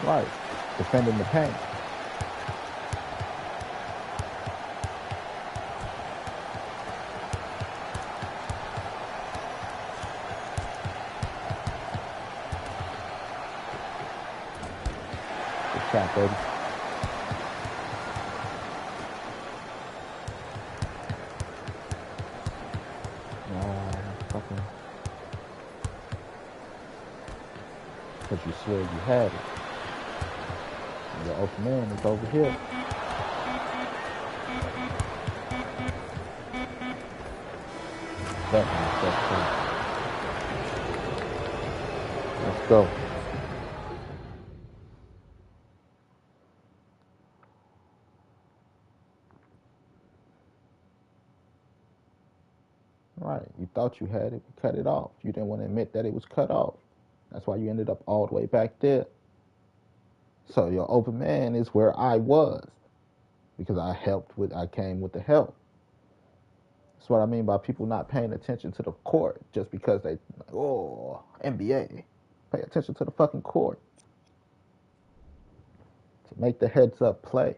[SPEAKER 1] Right. Defending the paint. Good shot, baby. Fucking. Because you swear you had it. And your open man is over here. Let's go. Right. You thought you had it, you cut it off. You didn't want to admit that it was cut off. That's why you ended up all the way back there. So your open man is where I was. Because I came with the help. That's what I mean by people not paying attention to the court just because they, NBA. Pay attention to the fucking court. To make the heads up play.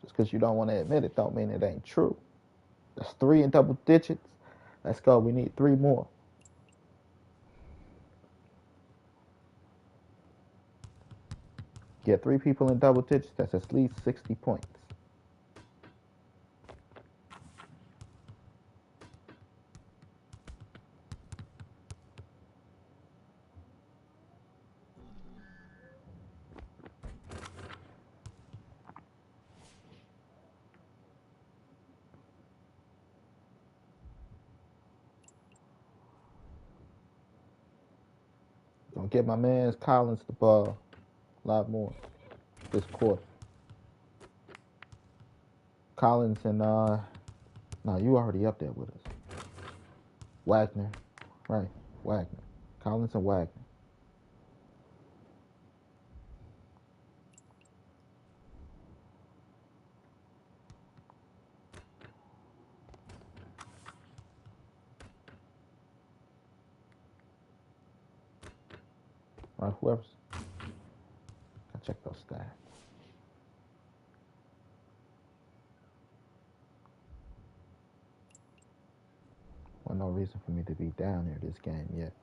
[SPEAKER 1] Just because you don't want to admit it don't mean it ain't true. That's 3 in double digits. Let's go. We need 3 more. Get 3 people in double digits. That's at least 60 points. Gonna get my man Collins the ball a lot more this quarter. Collins and no, you already up there with us. Wagner, right? Wagner, Collins and Wagner. Right, whoever's. I check those stats. Well, no reason for me to be down here this game yet.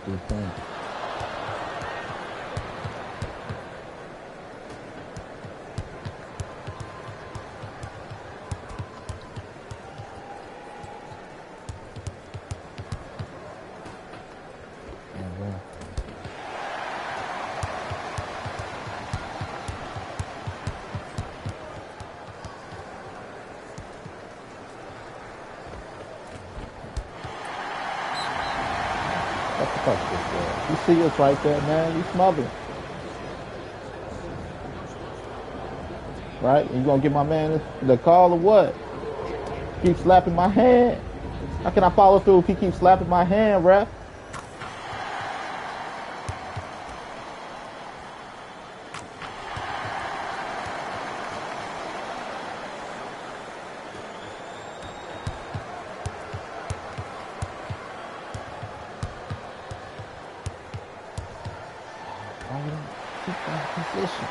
[SPEAKER 1] Defense. What the fuck this guy? You see us right there, man. You smothering. Right? You gonna give my man the call or what? Keep slapping my hand. How can I follow through if he keeps slapping my hand, ref? Why you don't keep that position?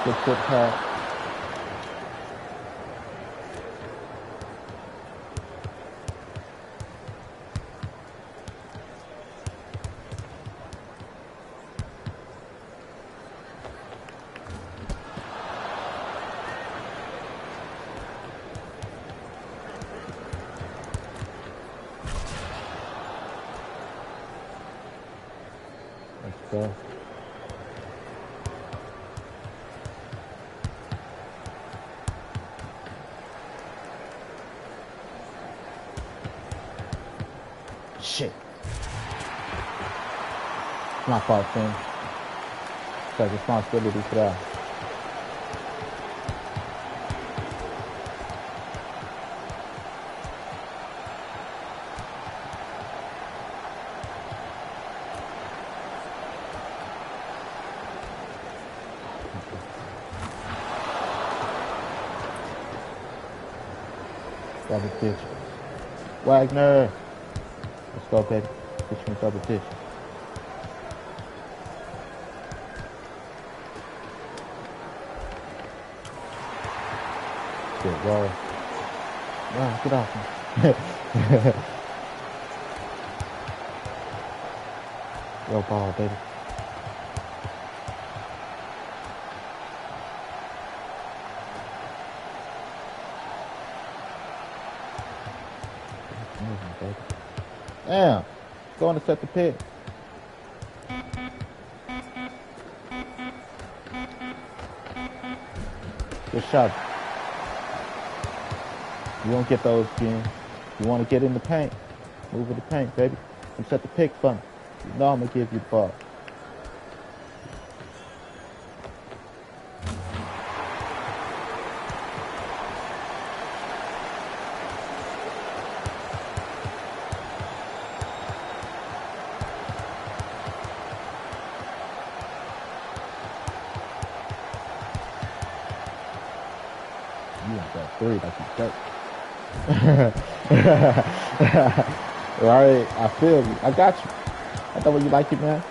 [SPEAKER 1] Good foot pass. Let's go. Shit. It's my fault, Tim. Take responsibility for that. Double digits. Wagner. Let's go, baby. Get you in double digits. Good, bro. Wow, get off me. Yo, ball, baby. Baby. Damn. Going to set the pick. Good shot. You won't get those again. You want to get in the paint. Move in the paint, baby. And set the pick for me. You know I'm going to give you the ball. You want that three like you dirt. Right, I feel you. I got you. I know you like it, man.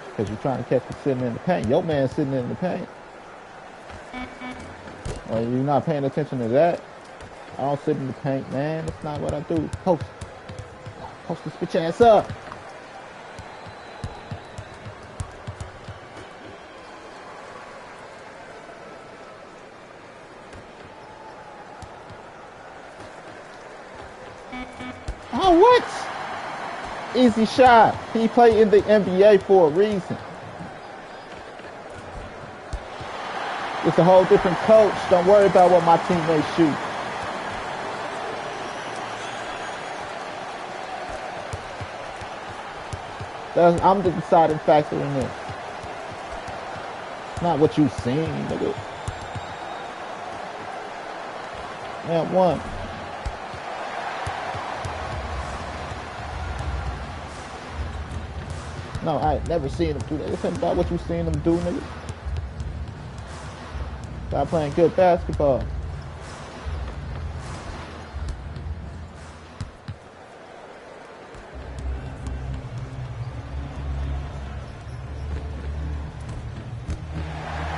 [SPEAKER 1] Because you're trying to catch me sitting in the paint. Your man sitting in the paint. Well, you're not paying attention to that. I don't sit in the paint, man. That's not what I do. Post. Post this bitch ass up. Oh, what? Easy shot. He played in the NBA for a reason. It's a whole different coach. Don't worry about what my teammates shoot. I'm the deciding factor in this. Not what you seen, nigga. Man, one. No, I ain't never seen him do that. This ain't about what you seen him do, nigga. Stop playing good basketball.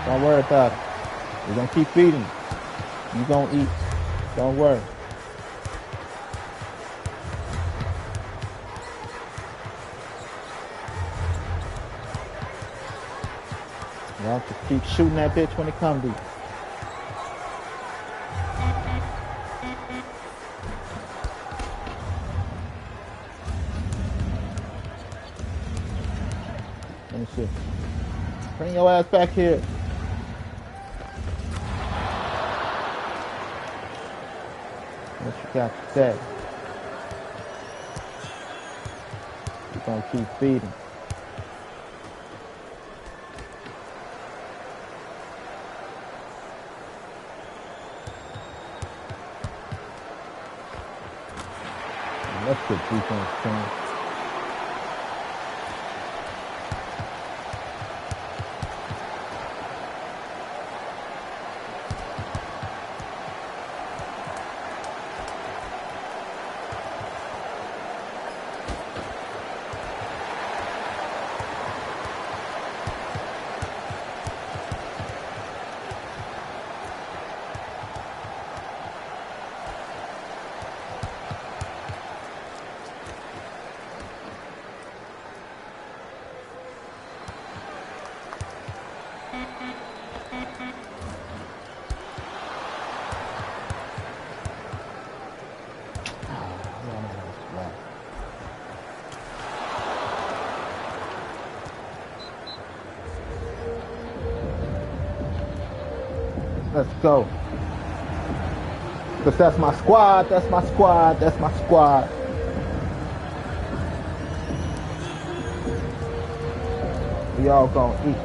[SPEAKER 1] Don't worry about it. We're gonna keep feeding. You gonna eat. Don't worry. Y'all just keep shooting that bitch when it comes to you. Let me see. Bring your ass back here. What you got to say? We're gonna keep feeding. That's good defense, team. Let's go. Cause that's my squad. That's my squad. That's my squad. We all gonna eat.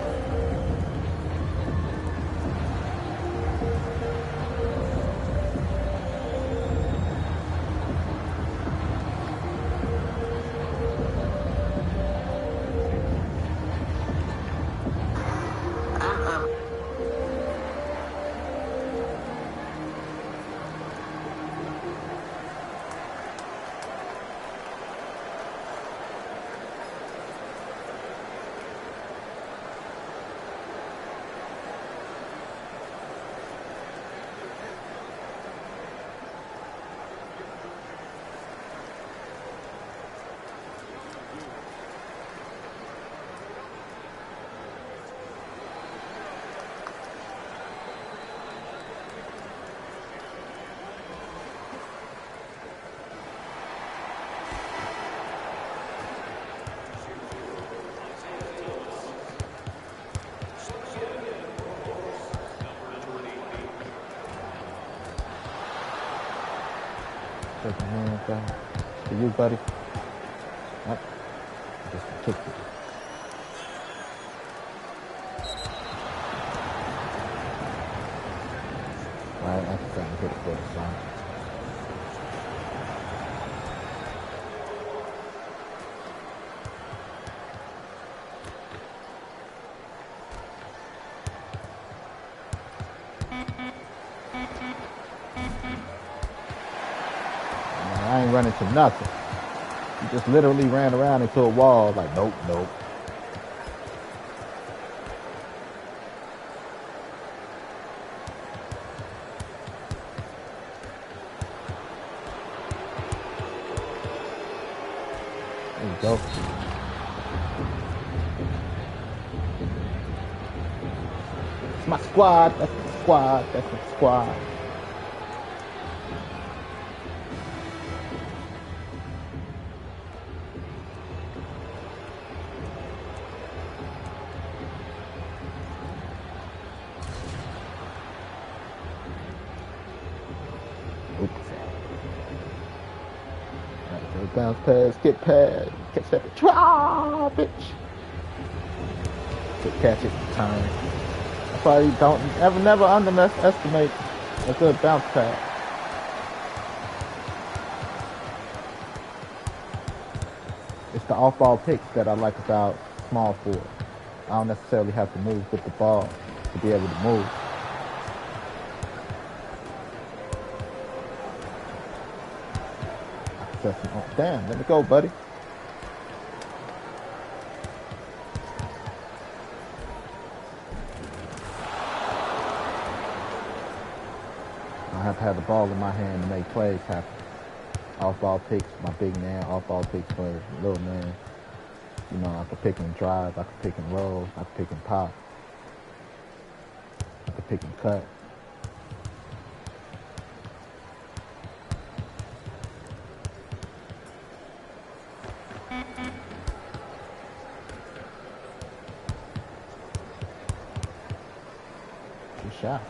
[SPEAKER 1] Take your hands down. To you, buddy. Yep. Just kick it. Right, that's the same. Hit it for the song. I ain't running to nothing. You just literally ran around into a wall like, nope, nope. There you go. It's my squad. That's the squad. That's the squad. Oops. Right, bounce pass, get past, catch that bitch. Ah, bitch. Good catch it, turn. That's why you don't never underestimate a good bounce pass. It's the off-ball picks that I like about small forward. I don't necessarily have to move with the ball to be able to move. Oh, damn, let me go, buddy. I have to have the ball in my hand to make plays happen. Off-ball picks, my big man. Off-ball picks for little man. You know, I could pick and drive. I could pick and roll. I could pick and pop. I could pick and cut. Good shot.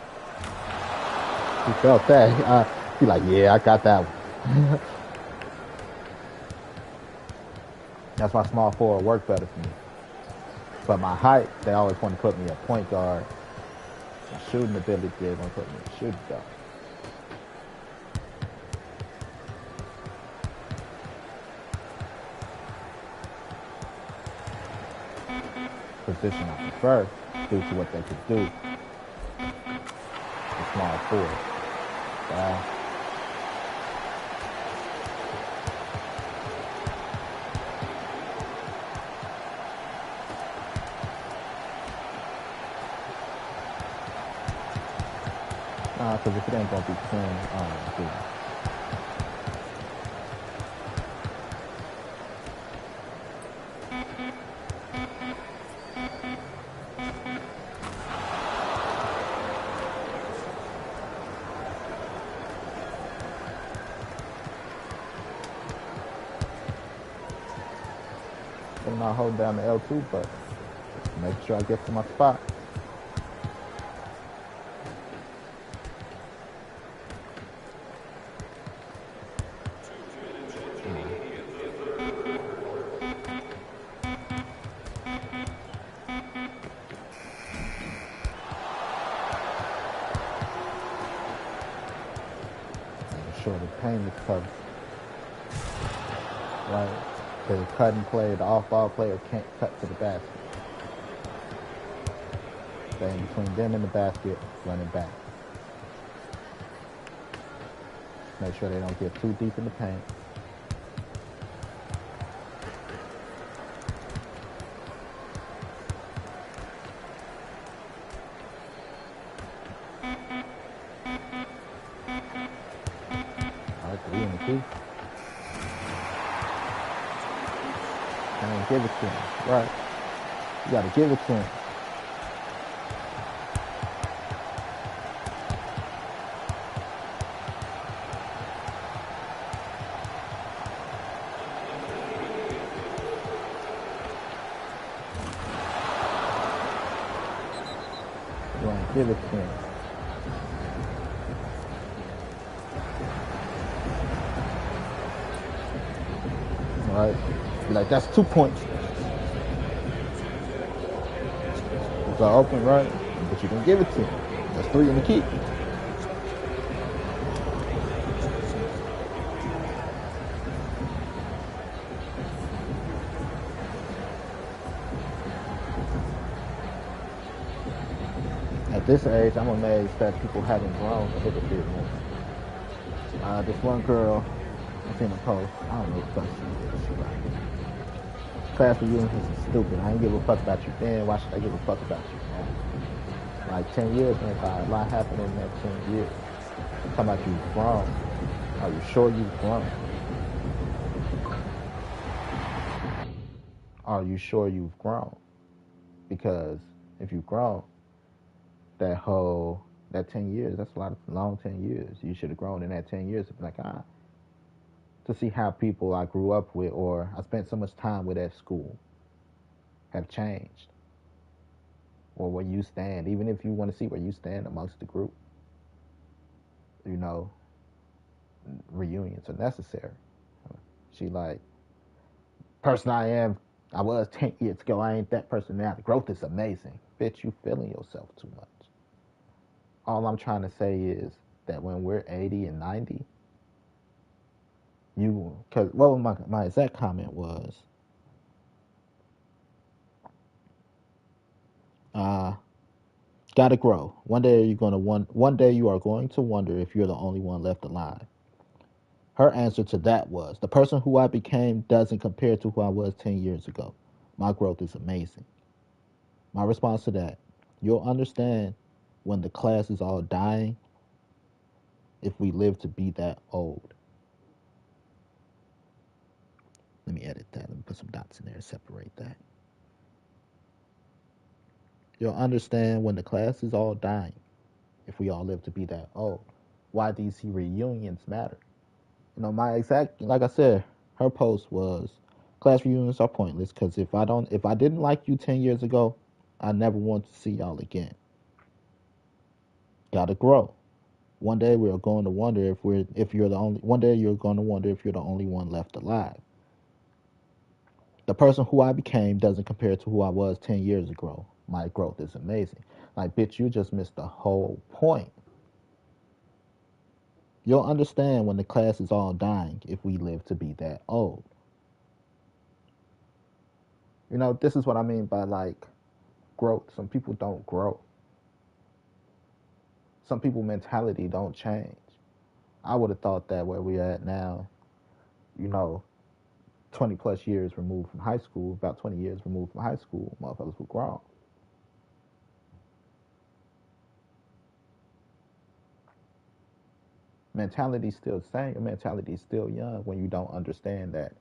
[SPEAKER 1] He felt that. He like, yeah, I got that one. That's why small forward worked better for me. But my height, they always want to put me at point guard. My shooting ability, they want to put me at shooting guard. Position I prefer due to what they could do. The small forward. Because if it ain't gonna be 10, I don't do it. I'm not holding down the L2 button. Make sure I get to my spot. sure the paint is covered. Right? The cutting player, the off-ball player can't cut to the basket. Stay in between them and the basket, running back. Make sure they don't get too deep in the paint. All right, 3 in the key. And give it to him. Right. You got to give it to him. You want to give it to him. All right. Be like, that's 2 points. It's all open, right? But you can give it to him. That's 3 in the key. At this age, I'm amazed that people haven't grown a little bit more. This one girl, I seen a post. I don't know what she was. Class reunions is stupid. I ain't give a fuck about you then. Why should I give a fuck about you now? Like 10 years went by. A lot happened in that 10 years. I'm talking about you've grown. Are you sure you've grown? Are you sure you've grown? Because if you've grown, that 10 years, that's a lot of long 10 years. You should have grown in that 10 years. Like, to see how people I grew up with or I spent so much time with at school have changed. Or where you stand, even if you want to see where you stand amongst the group. You know, reunions are necessary. She like, person I was 10 years ago, I ain't that person now. The growth is amazing. Bitch, you feeling yourself too much. All I'm trying to say is that when we're 80 and 90, because my exact comment was, gotta grow. One day you are going to wonder if you're the only one left alive. Her answer to that was, the person who I became doesn't compare to who I was 10 years ago. My growth is amazing. My response to that, you'll understand when the class is all dying if we live to be that old. Let me edit that. Let me put some dots in there and separate that. You'll understand when the class is all dying if we all live to be that old. Why these reunions matter. My exact, like I said, her post was, class reunions are pointless because if I didn't like you 10 years ago, I never want to see y'all again. Gotta grow. One day we're going to wonder if you're the only. One day you're going to wonder if you're the only one left alive. The person who I became doesn't compare to who I was 10 years ago. My growth is amazing. Like, bitch, you just missed the whole point. You'll understand when the class is all dying if we live to be that old. This is what I mean by like growth. Some people don't grow. Some people mentality don't change. I would have thought that where we're at now, 20 plus years removed from high school, about 20 years removed from high school, motherfuckers were grown. Mentality's still the same. Your mentality's still young when you don't understand that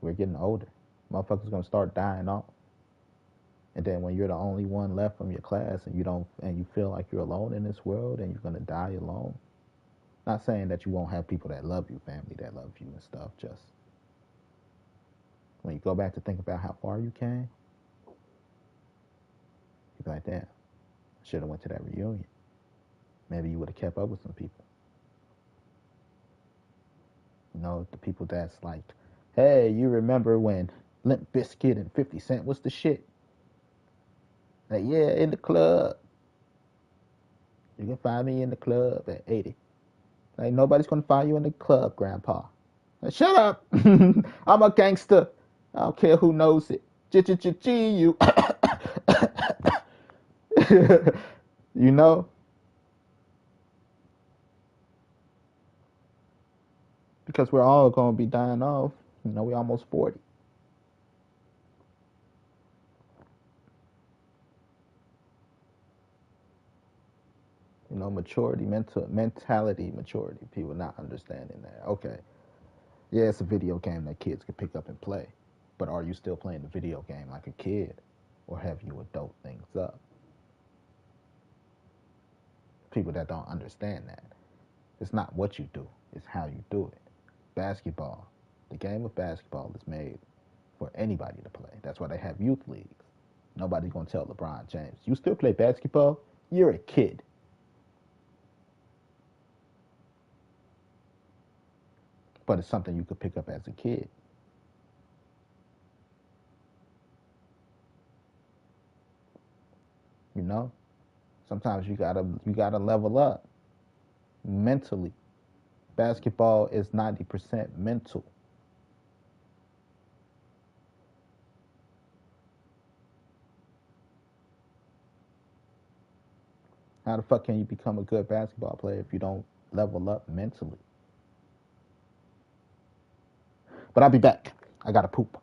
[SPEAKER 1] we're getting older. Motherfuckers gonna start dying off. And then when you're the only one left from your class and you feel like you're alone in this world and you're gonna die alone. Not saying that you won't have people that love you, family that love you and stuff, just when you go back to think about how far you came, you'd be like, damn, I should have went to that reunion. Maybe you would have kept up with some people. The people that's like, hey, you remember when Limp Bizkit and 50 Cent was the shit? Like, yeah, in the club. You can find me in the club at 80. Like nobody's gonna find you in the club, Grandpa. Like, shut up. I'm a gangster. I don't care who knows it. G you. You know, because we're all gonna be dying off. You know, we're almost 40. You know, maturity, mentality, maturity. People not understanding that. Okay, yeah, it's a video game that kids can pick up and play, but are you still playing the video game like a kid, or have you adult things up? People that don't understand that it's not what you do, it's how you do it. Basketball, the game of basketball is made for anybody to play. That's why they have youth leagues. Nobody's gonna tell LeBron James, you still play basketball? You're a kid. But it's something you could pick up as a kid. You know, sometimes you gotta level up mentally. Basketball is 90% mental. How the fuck can you become a good basketball player if you don't level up mentally? But I'll be back. I gotta poop.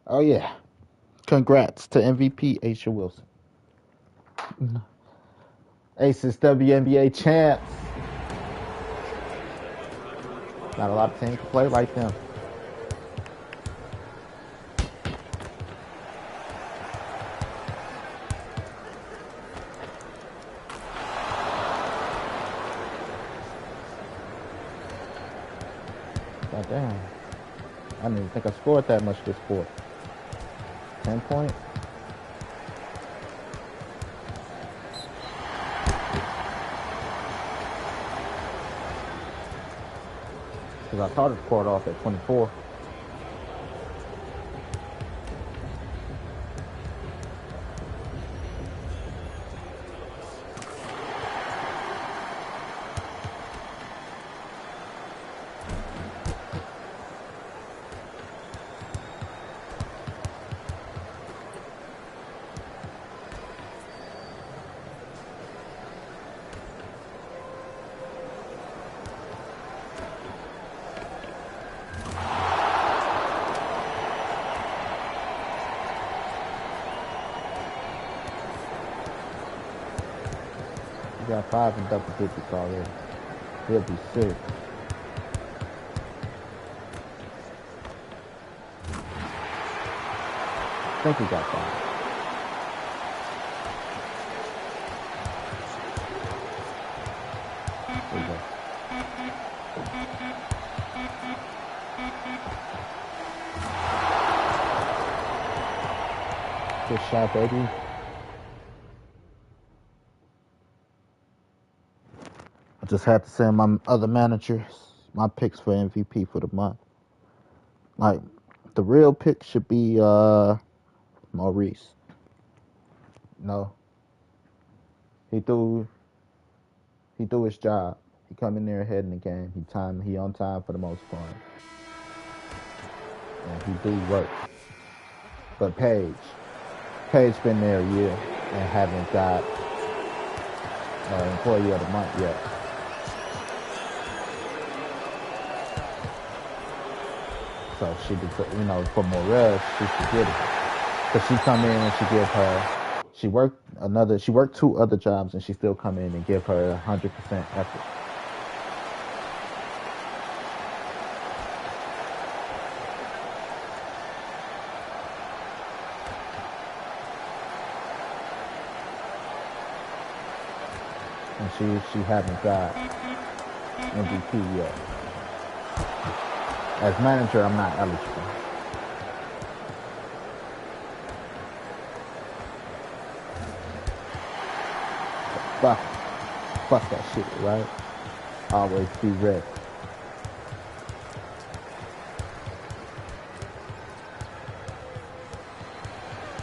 [SPEAKER 1] Oh yeah. Congrats to MVP Aisha Wilson. Aces WNBA champs. Not a lot of teams can play like them. God damn. I didn't even think I scored that much this quarter. 10 points. Because I started the quarter off at 24. He got 5 in double digits already. He'll be 6. I think he got 5. There you go. Good shot, baby. I just had to send my other managers my picks for MVP for the month. Like, the real pick should be Maurice. No. He threw his job. He come in there ahead in the game. He on time for the most part. And he do work. But Paige been there a year and haven't got employee of the month yet. So she, for Morel, she should get it. Cause she come in and she worked 2 other jobs and she still come in and give her 100% effort. And she haven't got MVP yet. As manager, I'm not eligible. Fuck that shit, right? Always be ready.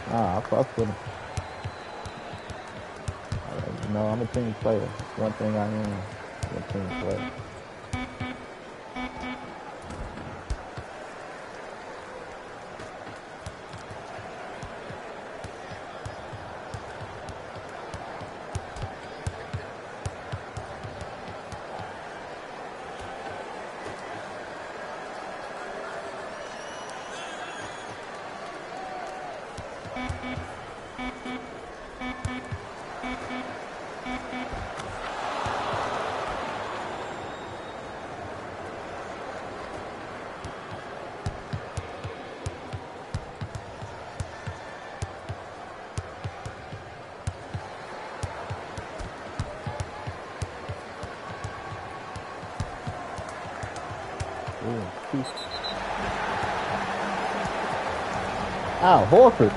[SPEAKER 1] I fuck with him. I'm a team player. One thing I am. I'm a team player. Al Horford.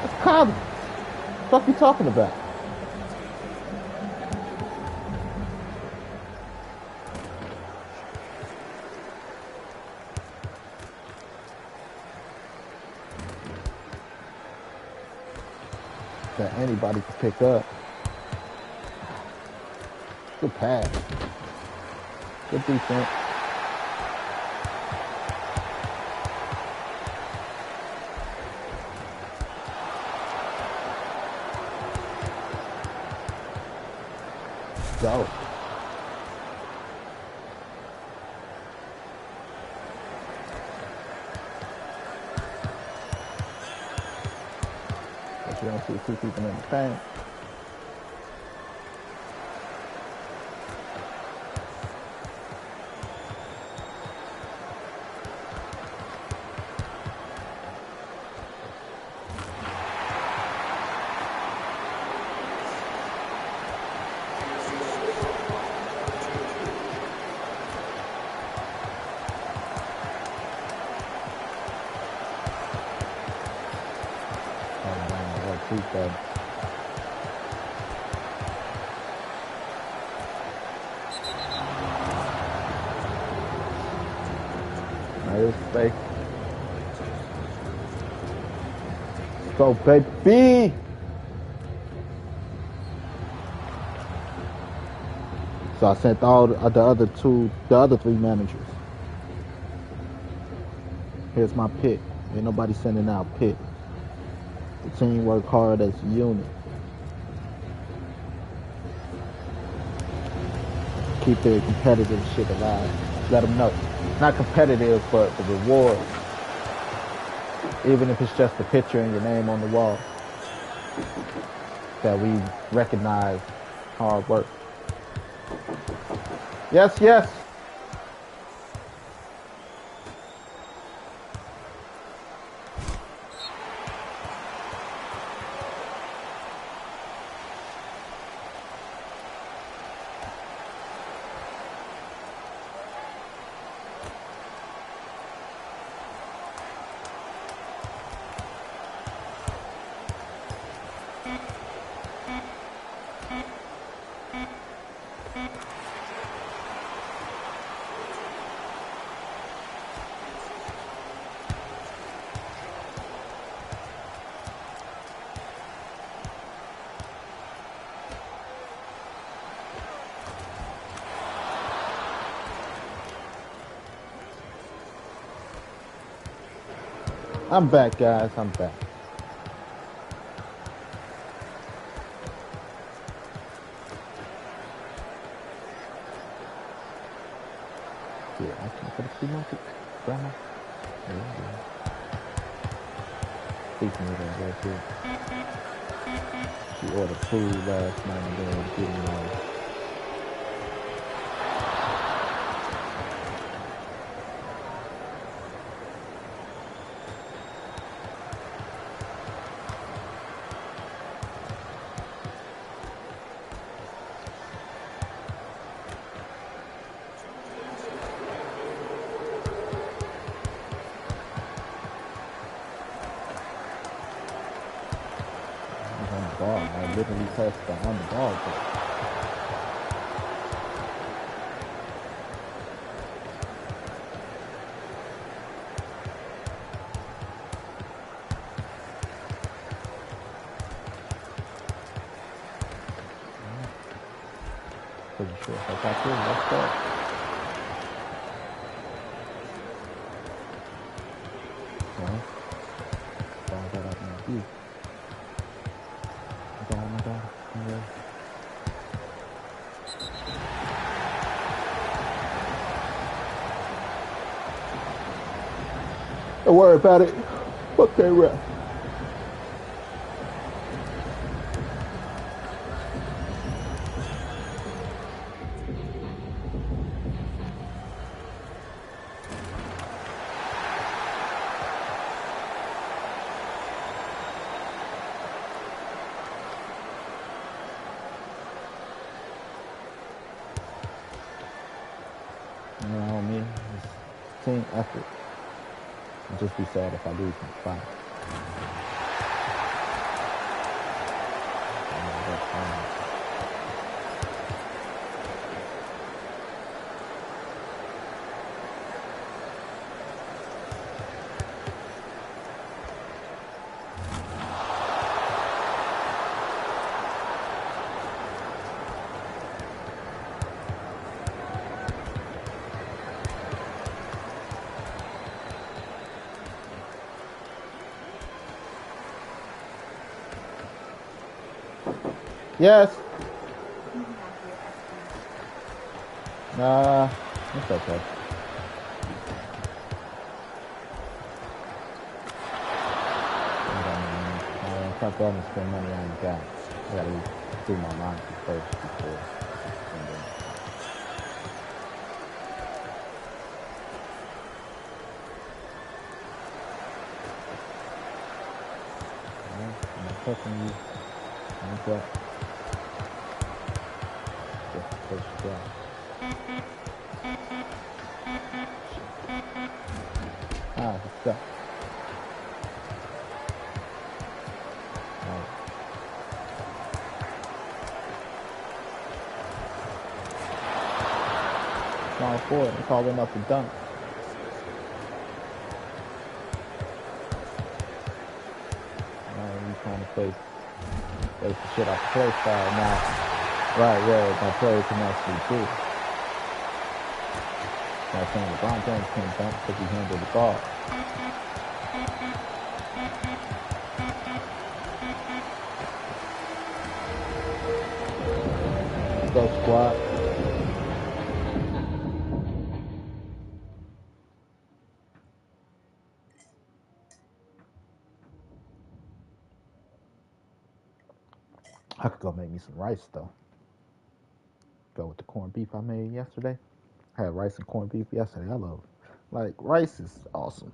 [SPEAKER 1] That's Cobb. What the fuck you talking about? That anybody can pick up. Good pass. Good defense. Go. You don't see two people in the paint. Nice space. Let's go, baby! So I sent all the other three managers. Here's my pick. Ain't nobody sending out pick. The team work hard as a unit. Keep their competitive shit alive. Let them know. Not competitive, but the reward. Even if it's just a picture and your name on the wall. That we recognize hard work. Yes, yes. I'm back, guys. I'm back. Yeah, I can put a few more grandma. Speaking of that, right here. She ordered food last night and then getting I literally touched the on the ball. Pretty sure if I got this, let's go. Okay. Ball got up in the view. Oh my god. Okay. Don't worry about it. Fuck that ref. You know me? It's team effort. I'll just be sad if I lose my spot. Yes. It's okay. Cut that and spend money on the guy. I gotta do my laundry first before. And then, I'm not touching you. Hands up. Just the first shot. Let's go. Alright. Small forward. I'm calling up the dunk. You trying to face the shit off the play style now. Right, yeah, my player can actually do. Like saying LeBron James can't dunk because he handled the ball. Let's go, squad. I could go make me some rice though. Go with the corned beef I made yesterday. I had rice and corned beef yesterday. I love it. Like rice is awesome.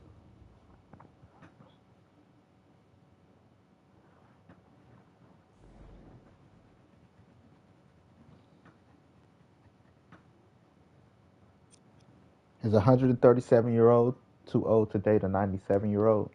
[SPEAKER 1] Is a 137-year-old too old to date a 97-year-old?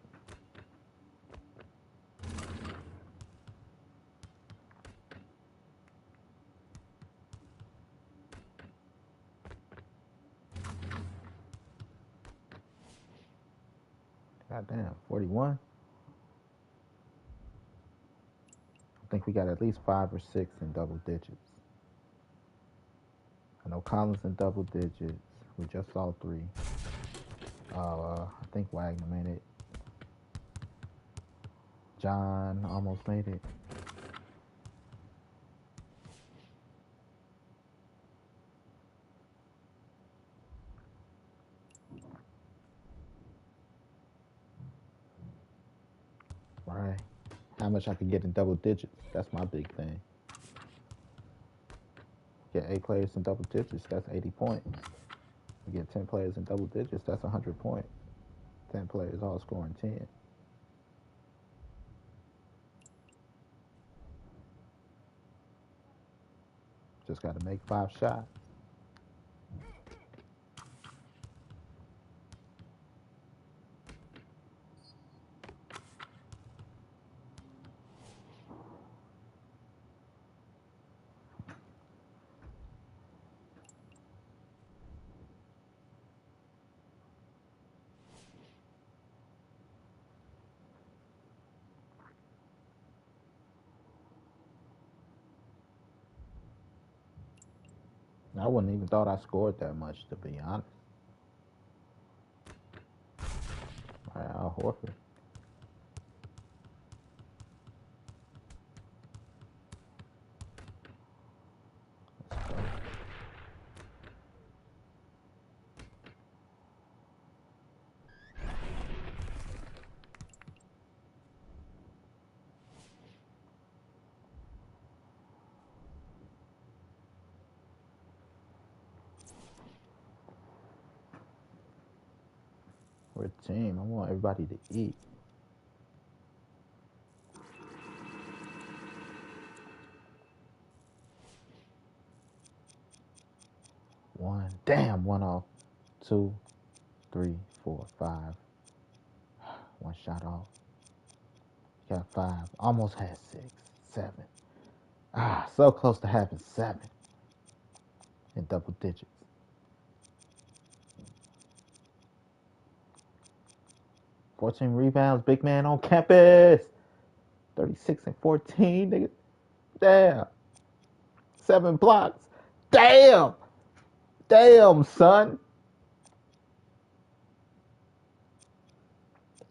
[SPEAKER 1] Goddamn, 41. I think we got at least 5 or 6 in double digits. I know Collins in double digits. We just saw 3. I think Wagner made it. John almost made it. Right. How much I could get in double digits? That's my big thing. Get 8 players in double digits, that's 80 points. We get 10 players in double digits, that's 100 points. 10 players all scoring 10. Just got to make 5 shots. I wouldn't even thought I scored that much, to be honest. All right, Al Horford. Let's go. We're a team. I want everybody to eat. One. Damn, one off. 2, 3, 4, 5. One shot off. Got 5. Almost had 6, 7. So close to having 7 in double digits. 14 rebounds, big man on campus. 36 and 14, nigga. Damn. 7 blocks. Damn. Damn, son.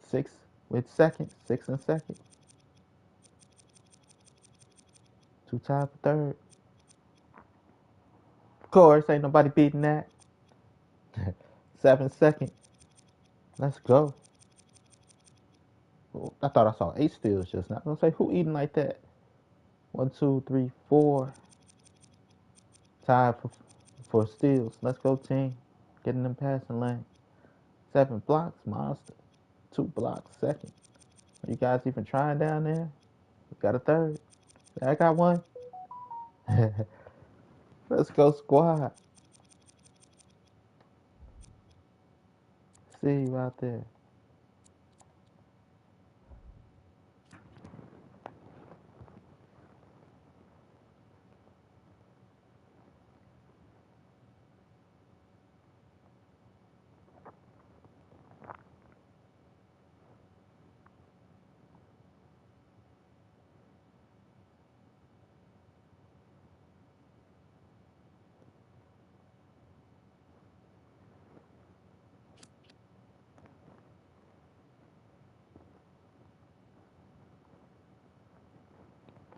[SPEAKER 1] 6 with second. 6 and second. 2 tied for third. Of course, ain't nobody beating that. 7 second. Let's go. Oh, I thought I saw 8 steals just now. I was gonna say, who eating like that? One, two, three, four. Tied for steals. Let's go, team. Getting them passing lane. 7 blocks, monster. 2 blocks, second. Are you guys even trying down there? Got a third. I got one. Let's go, squad. See you out there.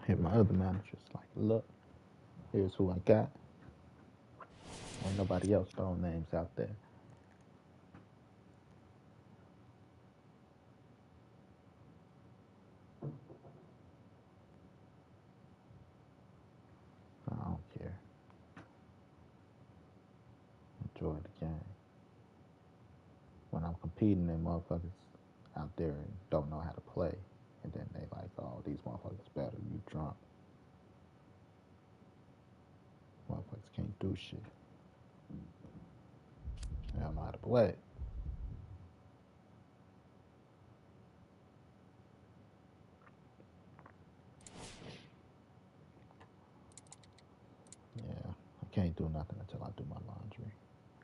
[SPEAKER 1] Hit my other managers. Like, look, here's who I got. Ain't nobody else throwing names out there. I don't care. Enjoy the game. When I'm competing and motherfuckers out there don't know how to play, and then they like, oh, these motherfuckers better. You drunk. Motherfuckers can't do shit. They don't know how to play. Yeah, I can't do nothing until I do my laundry.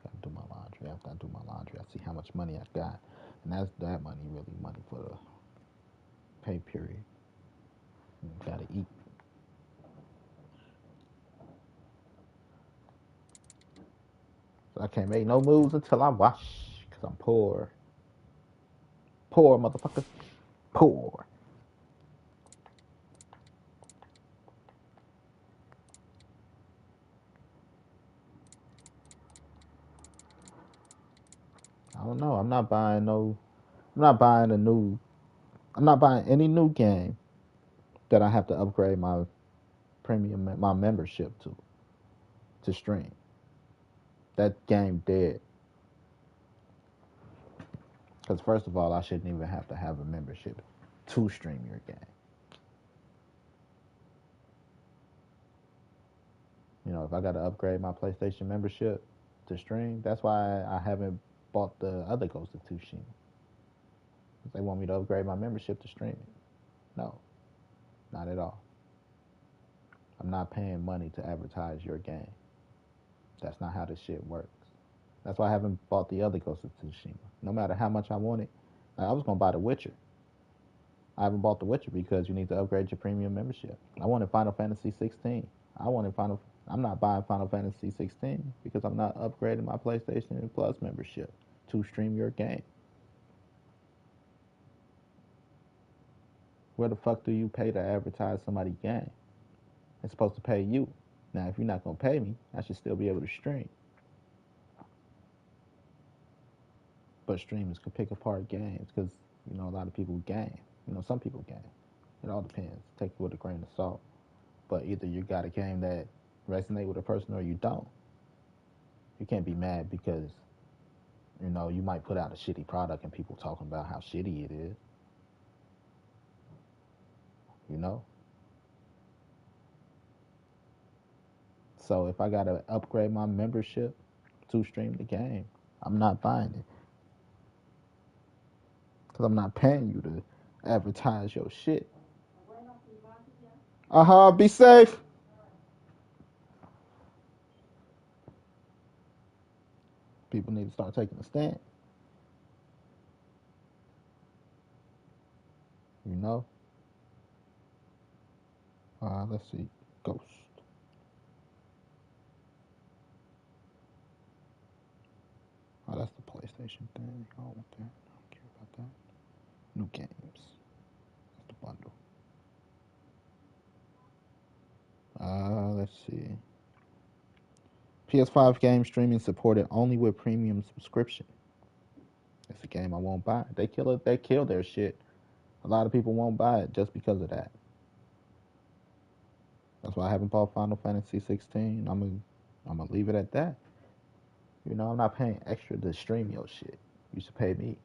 [SPEAKER 1] Gotta do my laundry. After I do my laundry, I see how much money I got, and that's that money really money for the pay period. You gotta eat. So I can't make no moves until I wash, cause I'm poor. Poor motherfucker. Poor. I don't know. I'm not buying no. I'm not buying a new. I'm not buying any new game that I have to upgrade my premium, my membership to stream. That game dead. Because first of all, I shouldn't even have to have a membership to stream your game. You know, if I got to upgrade my PlayStation membership to stream, that's why I haven't bought the other Ghost of Tsushima. They want me to upgrade my membership to stream it. No, not at all. I'm not paying money to advertise your game. That's not how this shit works. That's why I haven't bought the other Ghost of Tsushima. No matter how much I want it, I was gonna buy The Witcher. I haven't bought The Witcher because you need to upgrade your premium membership. I wanted Final Fantasy 16. I wanted Final. I'm not buying Final Fantasy 16 because I'm not upgrading my PlayStation Plus membership to stream your game. Where the fuck do you pay to advertise somebody's game? It's supposed to pay you. Now, if you're not gonna pay me, I should still be able to stream. But streamers can pick apart games because a lot of people game. Some people game. It all depends. Take it with a grain of salt. But either you got a game that resonate with a person or you don't. You can't be mad because you might put out a shitty product and people talking about how shitty it is. You know. So if I gotta upgrade my membership to stream the game, I'm not buying it because I'm not paying you to advertise your shit. Be safe. People need to start taking a stand. You know. Let's see. Ghost. Oh, that's the PlayStation thing. I don't want that. I don't care about that. New games. That's the bundle. Let's see. PS5 game streaming supported only with premium subscription. It's a game I won't buy. They kill it. They kill their shit A lot of people won't buy it just because of that. That's why I haven't bought Final Fantasy 16. I'm gonna leave it at that. I'm not paying extra to stream your shit. You should pay me.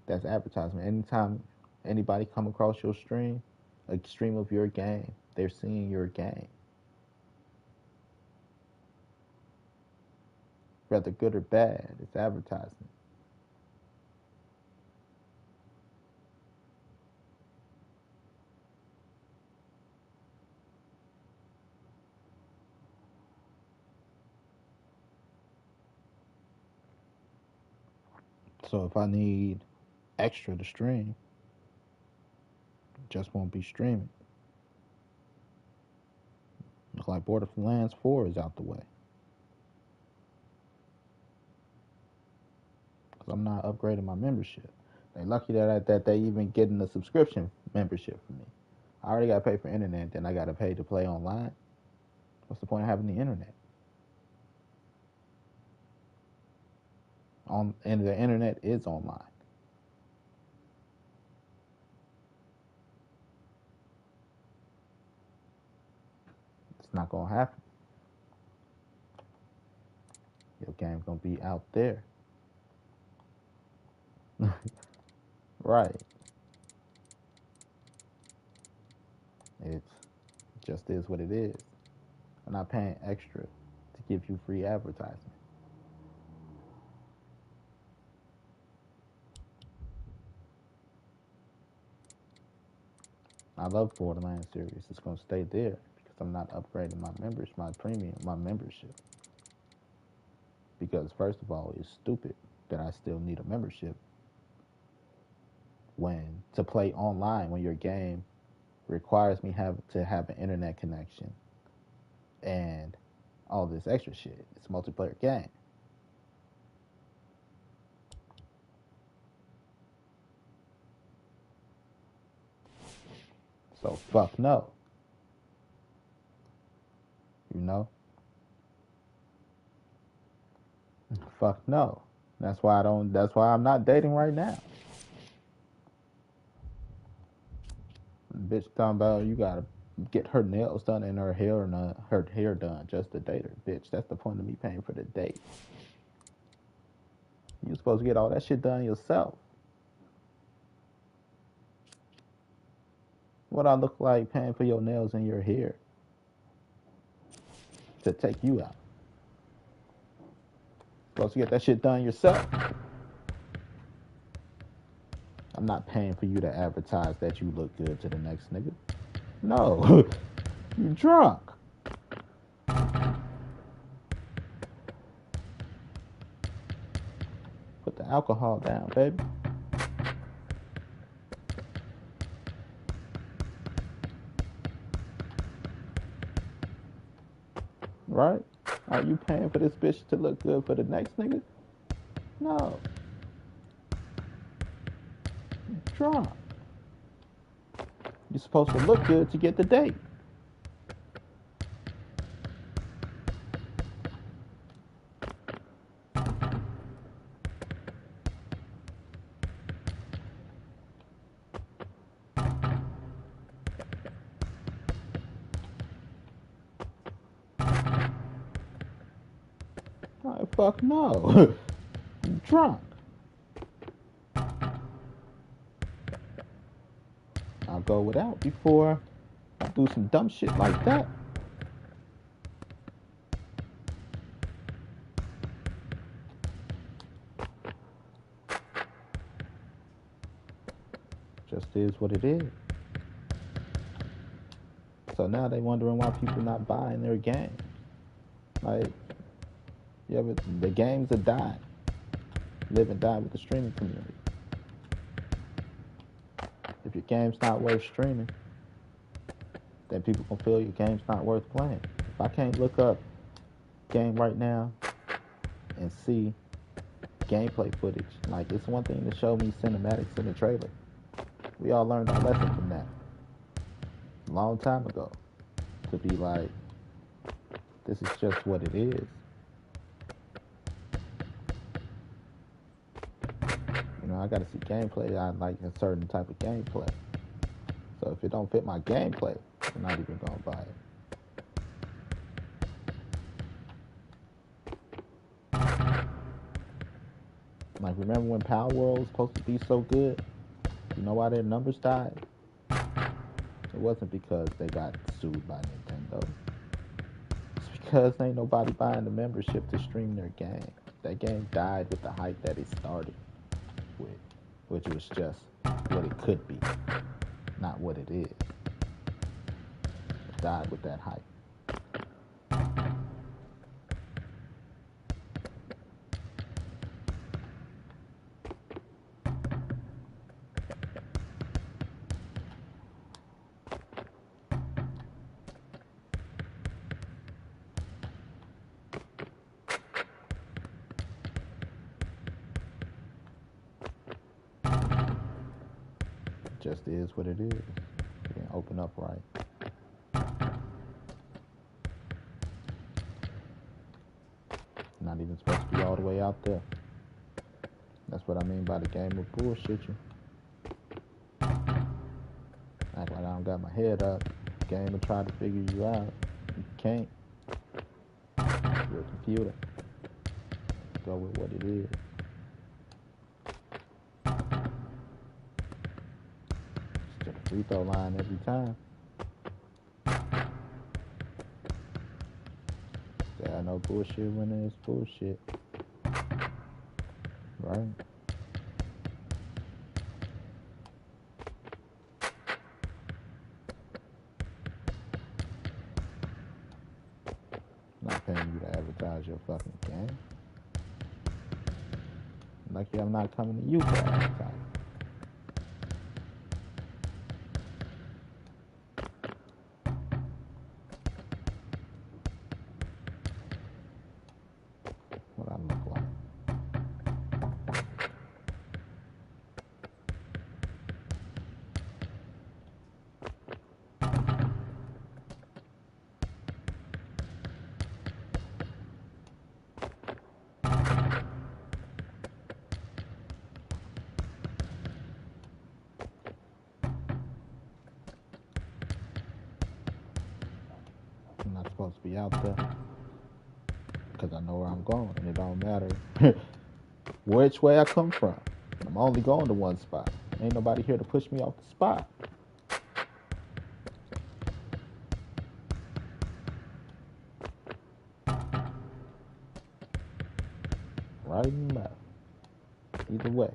[SPEAKER 1] That's advertisement. Anytime anybody come across your stream, a stream of your game, they're seeing your game, whether good or bad. It's advertisement. So if I need extra to stream, it just won't be streaming. Look like Borderlands 4 is out the way. Because I'm not upgrading my membership. They lucky that they even getting a subscription membership for me. I already got to pay for internet, then I got to pay to play online. What's the point of having the internet? And the internet is online. It's not gonna happen. Your game's gonna be out there. Right. It's just is what it is. I'm not paying extra to give you free advertisement. I love Borderlands series. It's gonna stay there because I'm not upgrading my premium, my membership. Because first of all, it's stupid that I still need a membership when to play online when your game requires me to have an internet connection and all this extra shit. It's a multiplayer game. So fuck no. You know? Fuck no. That's why I'm not dating right now. Bitch talking about you gotta get her nails done and her hair done just to date her. Bitch, that's the point of me paying for the date. You supposed to get all that shit done yourself. What I look like paying for your nails and your hair to take you out. Supposed to get that shit done yourself. I'm not paying for you to advertise that you look good to the next nigga. No. You drunk. Put the alcohol down, baby. Right? Are you paying for this bitch to look good for the next nigga? No. Drunk. You're supposed to look good to get the date. Like, fuck no. You drunk. I'll go without before I do some dumb shit like that. Just is what it is. So now they wondering why people not buying their games. Like, yeah, but the games are dying. Live and die with the streaming community. If your game's not worth streaming, then people can feel your game's not worth playing. If I can't look up game right now and see gameplay footage, like it's one thing to show me cinematics in the trailer. We all learned our lesson from that a long time ago. To be like, this is just what it is. I I gotta see gameplay. I like a certain type of gameplay. So if it don't fit my gameplay, I'm not even gonna buy it. Like, remember when Power World was supposed to be so good? You know why their numbers died? It wasn't because they got sued by Nintendo. It's because ain't nobody buying the membership to stream their game. That game died with the hype that it started with, which was just what it could be, not what it is. It died with that hype. It just is what it is. It didn't open up right. Not even supposed to be all the way out there. That's what I mean by the game will bullshit you. Act like I don't got my head up. Game will try to figure you out. You can't. You're a computer. Go with what it is. It's to the free throw line every time. There are no bullshit when there's bullshit. Right? Not paying you to advertise your fucking game. Lucky I'm not coming to you for advertising. What I look like. I'm not supposed to be out there because I know where I'm going, and it don't matter which way I come from. I'm only going to one spot. Ain't nobody here to push me off the spot. Right and left. Either way.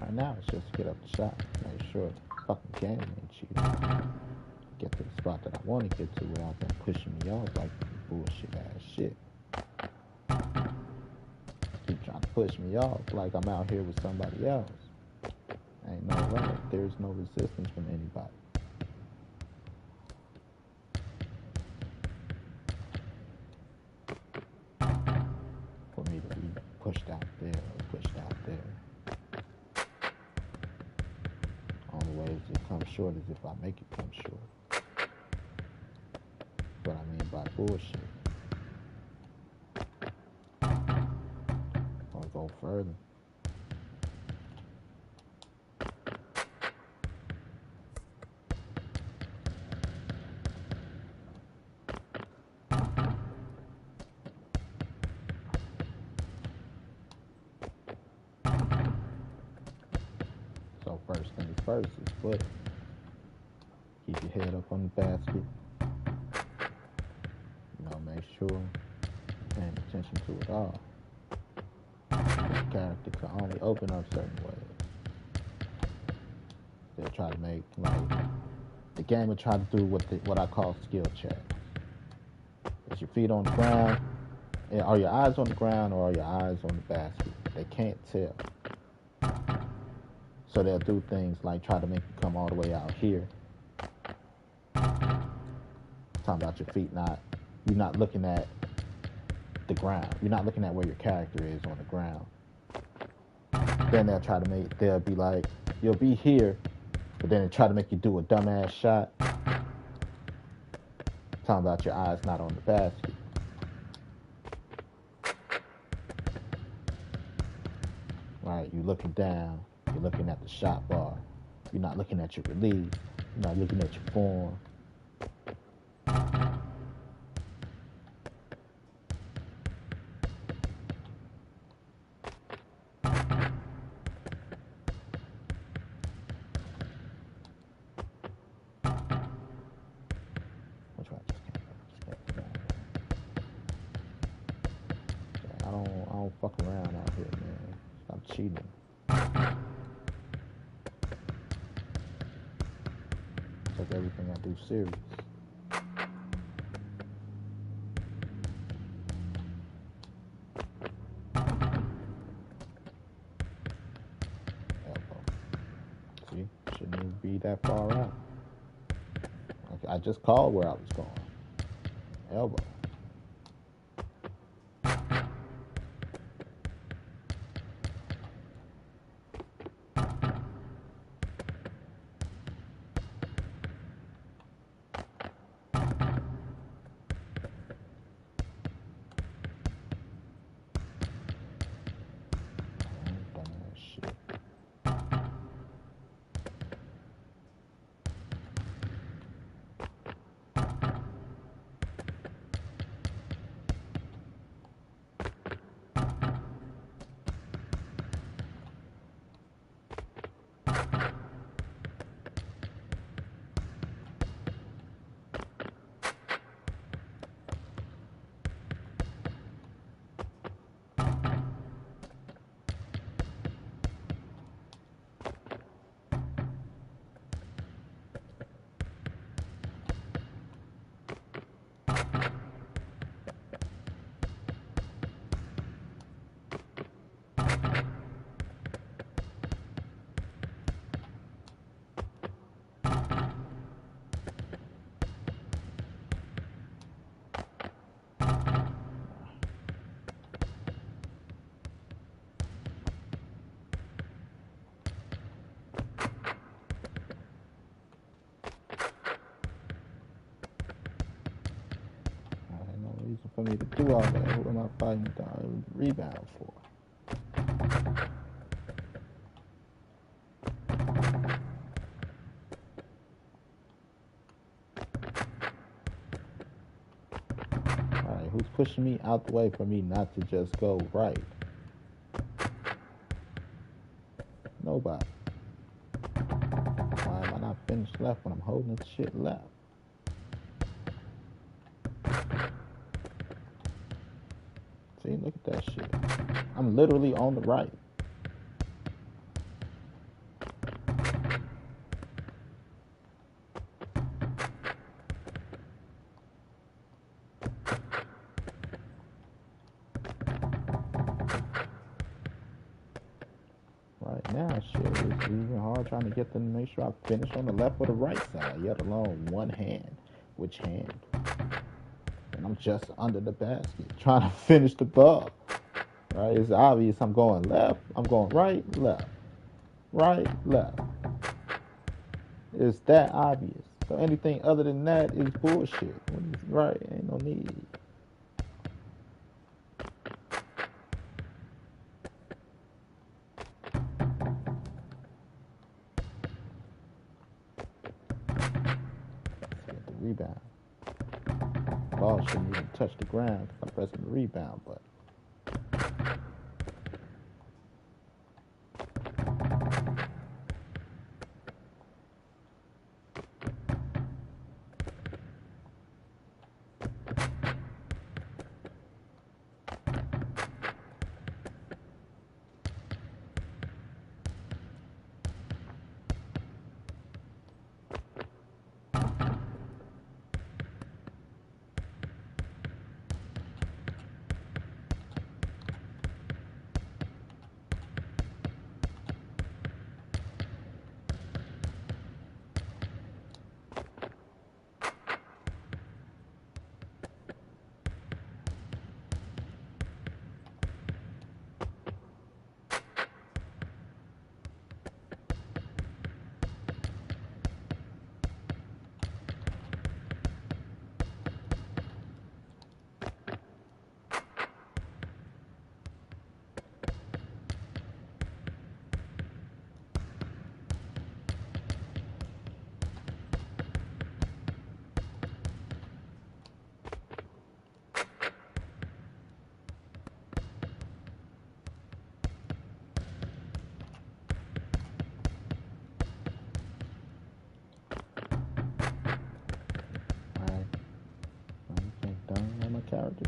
[SPEAKER 1] Right now, it's just get up the shot, make sure the fucking game ain't cheating. Get to the spot that I want to get to without them pushing me off like bullshit ass shit. Keep trying to push me off like I'm out here with somebody else. Ain't no right. There's no resistance from anybody. For me to be pushed out there or pushed out there. Only way it comes short is if I make it come short. That's what I mean by bullshit. Or go further. So first First things first is footing. Keep your head up on the basket. Make sure you're paying attention to it all. The character can only open up certain ways. They'll try to make, the game will try to do what I call skill checks. Is your feet on the ground? Are your eyes on the ground or are your eyes on the basket? They can't tell. So they'll do things like try to make you come all the way out here. Talking about your feet you're not looking at the ground. You're not looking at where your character is on the ground. Then they'll be like, you'll be here, but then they try to make you do a dumbass shot. Talking about your eyes not on the basket. Right, you're looking down, you're looking at the shot bar. You're not looking at your release. You're not looking at your form. I don't fuck around out here, man. Stop cheating. Take everything I do serious. Elbow. See? Shouldn't even be that far out. I just called where I was going. Elbow. For me to do all that, who am I fighting down rebound for? Alright, who's pushing me out the way for me not to just go right? Nobody. Why am I not finished left when I'm holding this shit left? See, look at that shit. I'm literally on the right. Right now, shit, it's even hard trying to get them to make sure I finish on the left or the right side, yet alone one hand. Which hand? And I'm just under the basket trying to finish the ball. Right? It's obvious I'm going left, I'm going right, left. Right, left. It's that obvious. So anything other than that is bullshit. Right, ain't no need. Get the rebound. Ball shouldn't even touch the ground because I'm pressing the rebound button.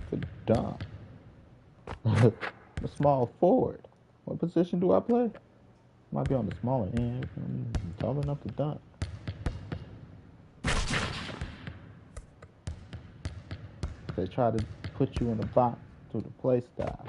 [SPEAKER 1] could dunk. I'm a small forward. What position do I play? Might be on the smaller end. I'm tall enough to dunk. They try to put you in the box through the play style.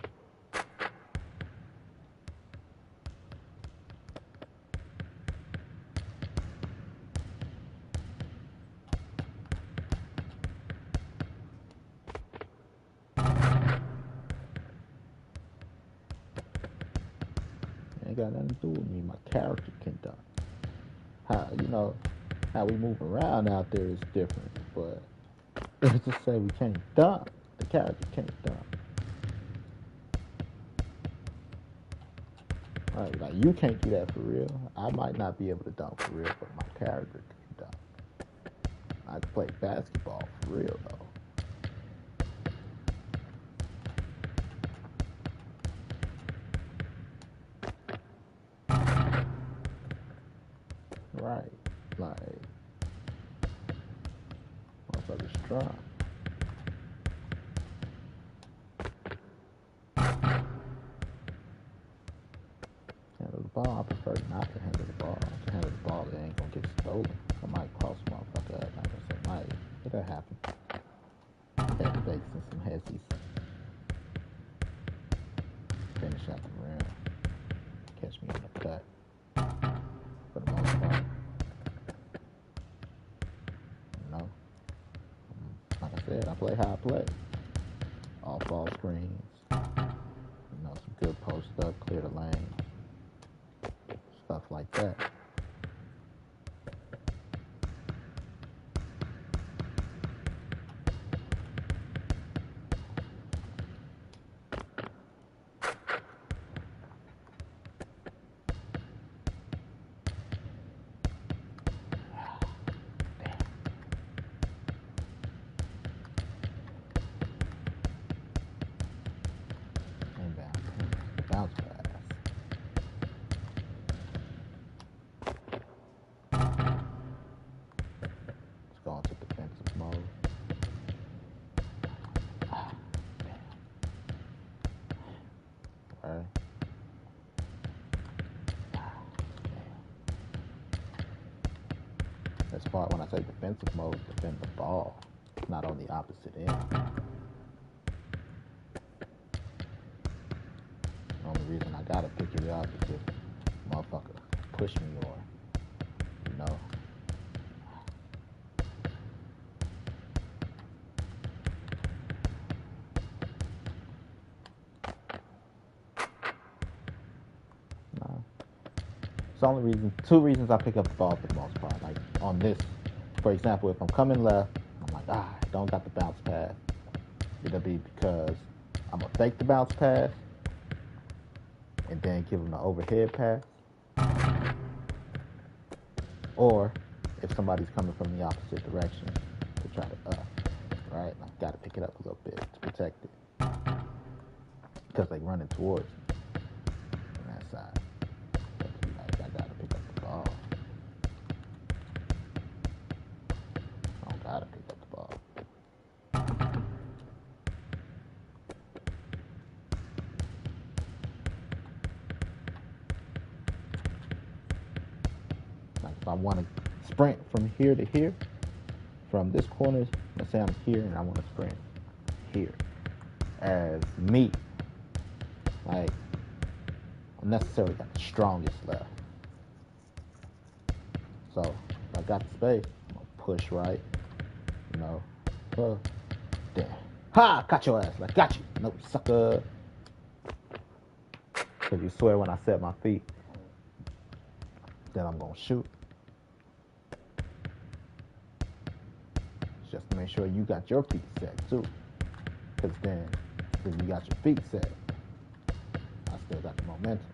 [SPEAKER 1] Ain't got nothing to do with me. My character can dunk. How we move around out there is different, but it's just say we can't dunk. The character can't dunk. Like you can't do that for real. I might not be able to dunk for real, but my character can dunk. I can play basketball for real though. Right. Like motherfucker's strong. Handle the ball. I prefer not to handle the ball. To handle the ball, it ain't gonna get stolen. I might cross motherfucker up. Like I said, might. It'll happen. Had debates and some headies. Finish out the rim. Catch me on the cut. For the most part. You know? Like I said, I play how I play. Off ball screens. Some good post up, clear the lane. Stuff like that. Bounce pass. Let's go into defensive mode. Alright. As far when I say defensive mode, defend the ball, not on the opposite end. The only reason I gotta pick it up is if motherfucker push me or, you know. No. It's only reason, two reasons I pick up the ball for the most part. Like on this, for example, if I'm coming left, I'm like, I don't got the bounce pass. It'll be because I'm gonna fake the bounce pass and then give him the overhead pass. Or if somebody's coming from the opposite direction to try to right? I gotta pick it up a little bit to protect it because they running towards me on that side. Like, I gotta pick up the ball. I don't gotta pick up the ball. Like if I want to sprint from here to here, from this corner, let's say I'm here and I want to sprint here. As me, like I'm necessarily got the strongest left. So if I got the space, I'm gonna push right, you know. Damn. Ha! Got your ass. Like, got you. Nope, sucker. Because you swear when I set my feet, then I'm gonna shoot. Just to make sure you got your feet set too. Because then, if you got your feet set, I still got the momentum.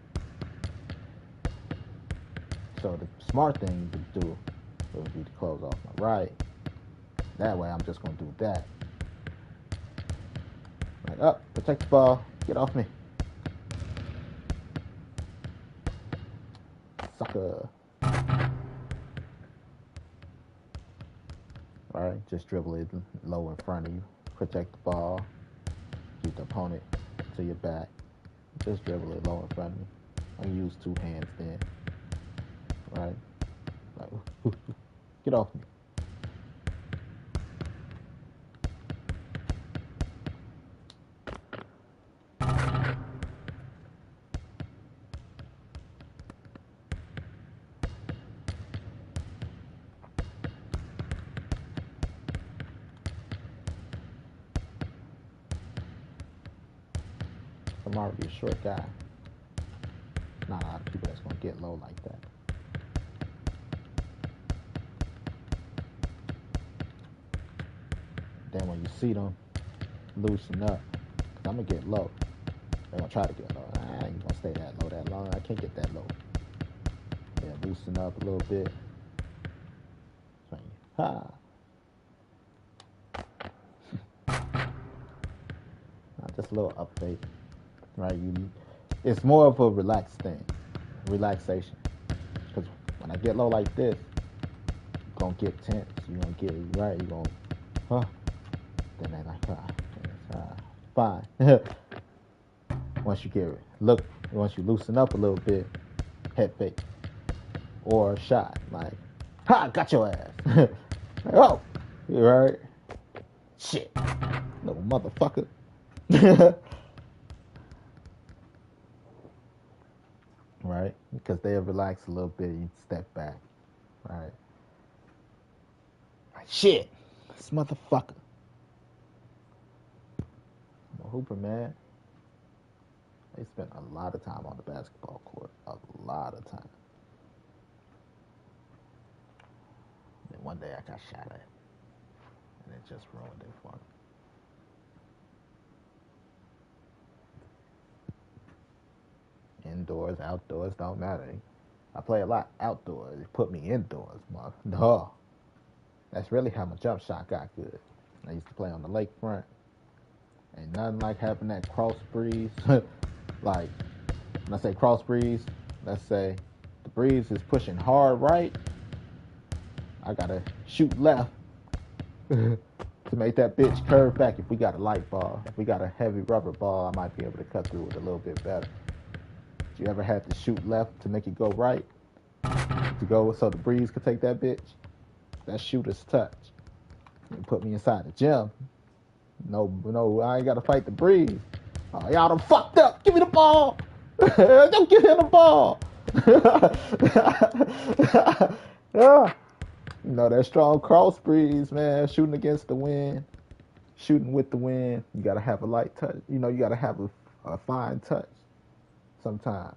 [SPEAKER 1] So the smart thing to do would be to close off my right. That way I'm just going to do that. Like, up, protect the ball, get off me. Sucker. Alright, just dribble it low in front of you. Protect the ball. beat the opponent to your back. Just dribble it low in front of me. I can use two hands then, right? Like, get off me. I'm already a short guy. Not a lot of people that's gonna get low like that. Then when you see them, loosen up. Cause I'm gonna get low. They're gonna try to get low. I ain't gonna stay that low that long. I can't get that low. Yeah, loosen up a little bit. Ha! Just a little update, right? It's more of a relaxed thing, relaxation. Because when I get low like this, you're gonna get tense. You're gonna get right. You're gonna, huh? Then they like, fine. Once you loosen up a little bit, head fake or shot, like, ha, got your ass. Like, oh, you right? Shit, little motherfucker. Right? Because they'll relax a little bit, you step back. Right? Like, shit, this motherfucker. I'm a hooper, man. They spent a lot of time on the basketball court. A lot of time. And one day I got shot at. And it just ruined it for me. Indoors, outdoors, don't matter. I play a lot outdoors. It put me indoors, mother. No. That's really how my jump shot got good. I used to play on the lakefront. Ain't nothing like having that cross breeze. Like, when I say cross breeze, let's say the breeze is pushing hard right. I gotta shoot left to make that bitch curve back. If we got a light ball, if we got a heavy rubber ball, I might be able to cut through it a little bit better. You ever had to shoot left to make it go right? To go so the breeze could take that bitch? That shooter's touch. You put me inside the gym. No, I ain't gotta fight the breeze. Oh, y'all done fucked up. Give me the ball. Don't give him the ball. Yeah. You know, that strong cross breeze, man. Shooting against the wind. Shooting with the wind. You gotta have a light touch. You know, you gotta have a fine touch sometimes.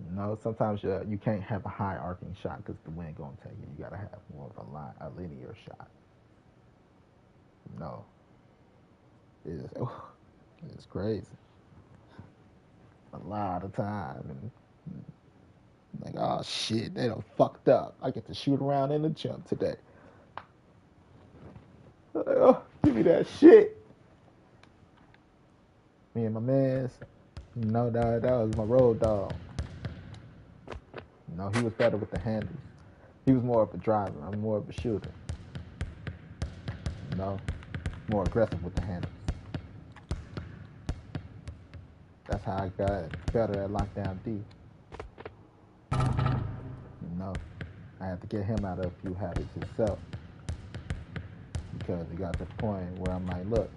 [SPEAKER 1] You know, sometimes you can't have a high arcing shot because the wind gonna take you. You gotta have more of a linear shot. No, it's crazy. A lot of time and like, oh shit, they done fucked up. I get to shoot around in the gym today. Like, oh, give me that shit. Me and my mans, you know, that was my road dog. You know, he was better with the handles. He was more of a driver. I'm more of a shooter. You know, more aggressive with the handles. That's how I got better at lockdown D. You know, I had to get him out of a few habits himself because it got to the point where I'm like, look,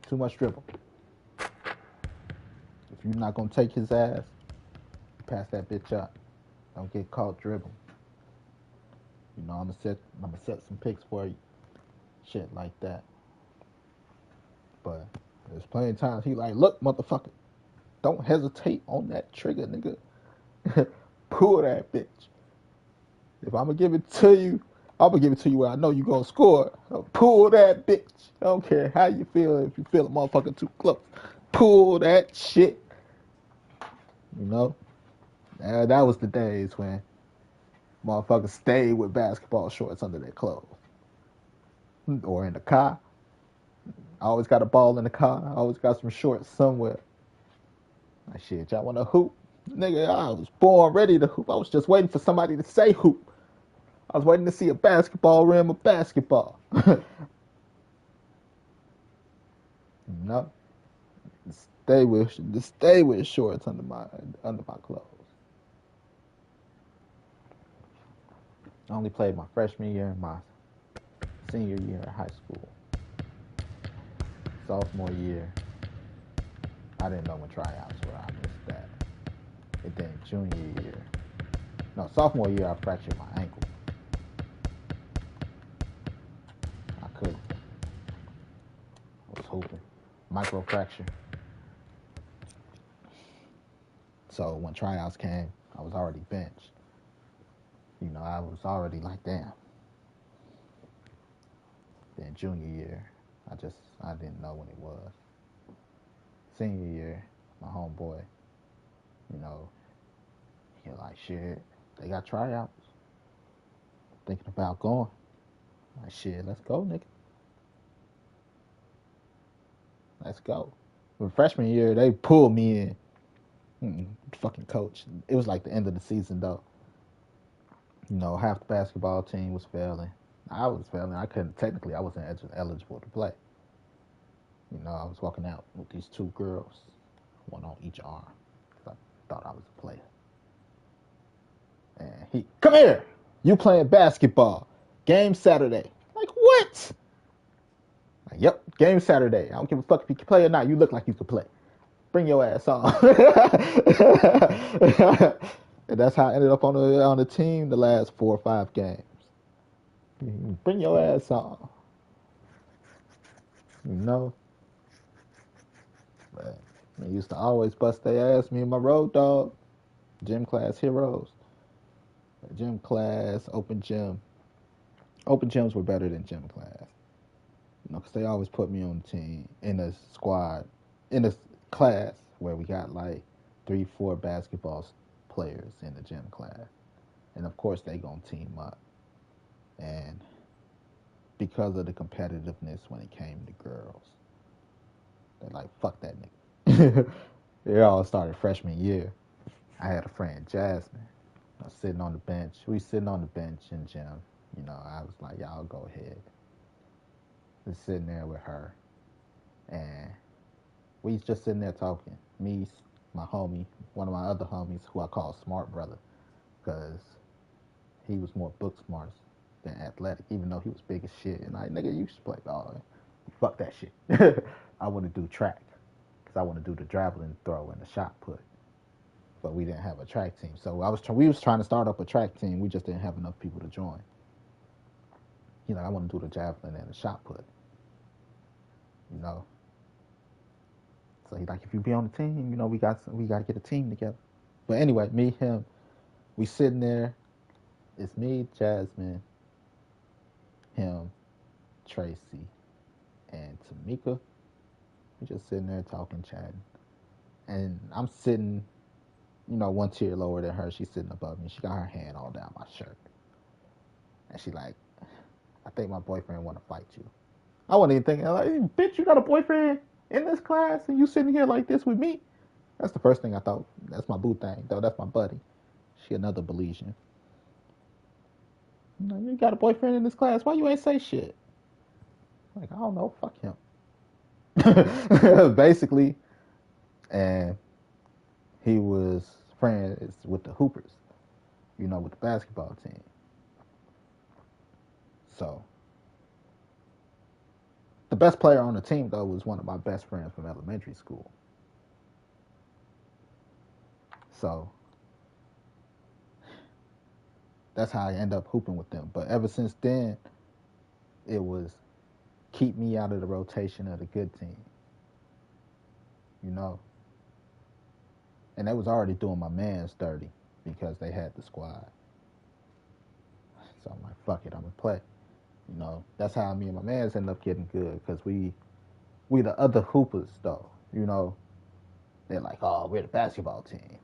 [SPEAKER 1] too much dribble. If you're not gonna take his ass, pass that bitch up. Don't get caught dribbling. You know, I'm gonna set some picks for you, shit like that. But there's plenty of times he like, look, motherfucker, don't hesitate on that trigger, nigga. Pull that bitch. If I'm gonna give it to you, I'm gonna give it to you where I know you gonna score. Pull that bitch. I don't care how you feel. If you feel a motherfucker too close, pull that shit. You know, that was the days when motherfuckers stayed with basketball shorts under their clothes or in the car. I always got a ball in the car. I always got some shorts somewhere. Like, shit, y'all want to hoop? Nigga, I was born ready to hoop. I was just waiting for somebody to say hoop. I was waiting to see a basketball rim of basketball. No, stay with shorts under my clothes. I only played my freshman year and my senior year in high school. Sophomore year, I didn't know when tryouts were. I missed that. And then junior year, no, sophomore year, I fractured my ankle. I couldn't. I was hooping. Microfracture. So when tryouts came, I was already benched. I was already like, damn. Then junior year, I didn't know when it was. Senior year, my homeboy, you know, he like, shit, they got tryouts. Thinking about going. Like, shit, let's go, nigga. Let's go. But freshman year, they pulled me in. Fucking coach. It was like the end of the season, though. Half the basketball team was failing. I was failing. I wasn't eligible to play. I was walking out with these two girls, one on each arm. I thought I was a player. And come here. You playing basketball. Game Saturday. Like, what? Like, yep, game Saturday. I don't give a fuck if you can play or not. You look like you could play. Bring your ass on. And that's how I ended up on the team the last 4 or 5 games. Bring your ass on. You know? But they used to always bust their ass, me and my road dog. Gym class heroes. Gym class, open gym. Open gyms were better than gym class. Because they always put me on the team, in a squad, in a class where we got like 3, 4 basketball players in the gym class. And of course, they gonna team up. And because of the competitiveness when it came to girls, they're like, fuck that nigga. It all started freshman year. I had a friend, Jasmine, sitting on the bench. We sitting on the bench in gym. I was like, y'all go ahead. Just sitting there with her. And we just sitting there talking. Me, my homie, one of my other homies who I call Smart Brother, because he was more book smart than athletic, even though he was big as shit. And like, nigga, you should play ball. Fuck that shit. I want to do track, because I want to do the javelin throw and the shot put. But we didn't have a track team. So we was trying to start up a track team. We just didn't have enough people to join. I want to do the javelin and the shot put. So he's like, if you be on the team, we got to get a team together. But anyway, me, him, we sitting there. It's me, Jasmine, him, Tracy, and Tamika. We just sitting there talking, chatting. And I'm sitting, one tier lower than her. She's sitting above me. She got her hand all down my shirt. And she like, I think my boyfriend want to fight you. I wasn't even thinking, like, bitch, you got a boyfriend in this class and you sitting here like this with me? That's the first thing I thought. That's my boo thing, though. That's my buddy. She another Belizean. You got a boyfriend in this class. Why you ain't say shit? Like, I don't know. Fuck him. Basically. And he was friends with the Hoopers, with the basketball team. So, the best player on the team, though, was one of my best friends from elementary school. So, that's how I end up hooping with them. But ever since then, it was keep me out of the rotation of the good team. And they was already doing my man's dirty because they had the squad. So I'm like, fuck it, I'm gonna play. That's how me and my man's end up getting good, because we the other hoopers though. They're like, oh, we're the basketball team.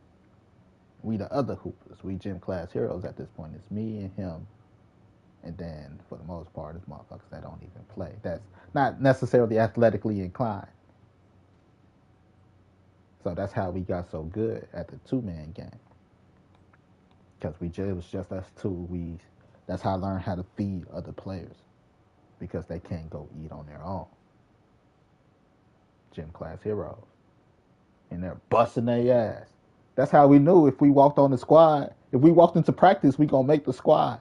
[SPEAKER 1] We the other hoopers. We gym class heroes at this point. It's me and him, and then for the most part, it's motherfuckers that don't even play. That's not necessarily athletically inclined. So that's how we got so good at the 2-man game, because it was just us two. That's how I learned how to feed other players because they can't go eat on their own. Gym class heroes. And they're busting their ass. That's how we knew if we walked on the squad, if we walked into practice, we gonna make the squad.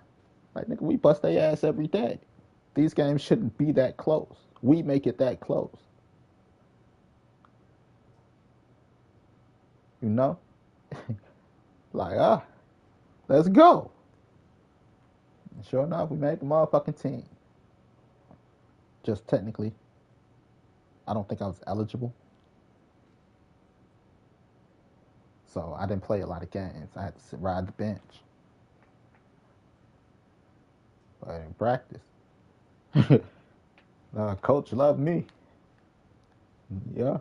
[SPEAKER 1] Like nigga, we bust their ass every day. These games shouldn't be that close. We make it that close. You know? Like, let's go. And sure enough, we made the motherfucking team. Just technically, I don't think I was eligible. So I didn't play a lot of games. I had to ride the bench. But in practice, coach loved me. Yeah,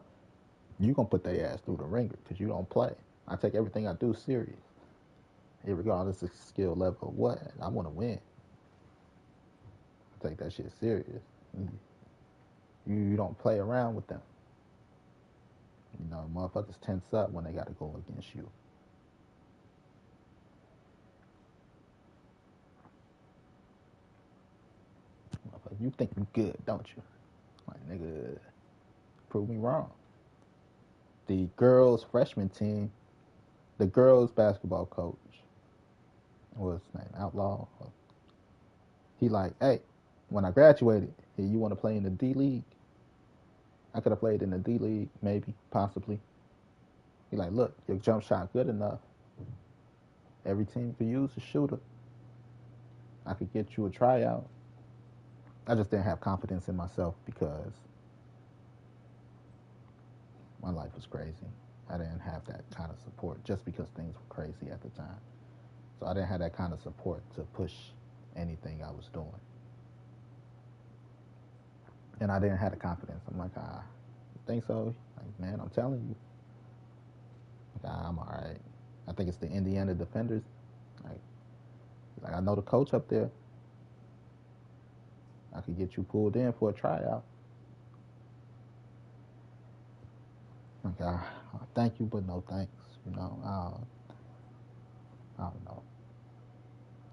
[SPEAKER 1] you gonna put their ass through the ringer because you don't play. I take everything I do serious, regardless of skill level or what. I want to win. I take that shit serious. You don't play around with them. You know, motherfuckers tense up when they got to go against you. You think you good, don't you? Like, nigga, prove me wrong. The girls' freshman team, the girls' basketball coach, what's his name? Outlaw. He like, hey, when I graduated, hey, you want to play in the D League? I could have played in the D League, maybe, possibly. He like, look, your jump shot good enough. Every team could use a shooter. I could get you a tryout. I just didn't have confidence in myself because my life was crazy. I didn't have that kind of support just because things were crazy at the time. So I didn't have that kind of support to push anything I was doing. And I didn't have the confidence. I'm like, you think so? Like, man, I'm telling you. Like, I'm all right. I think it's the Indiana Defenders. Like I know the coach up there. I could get you pulled in for a tryout. Like, thank you, but no thanks. You know, I don't know.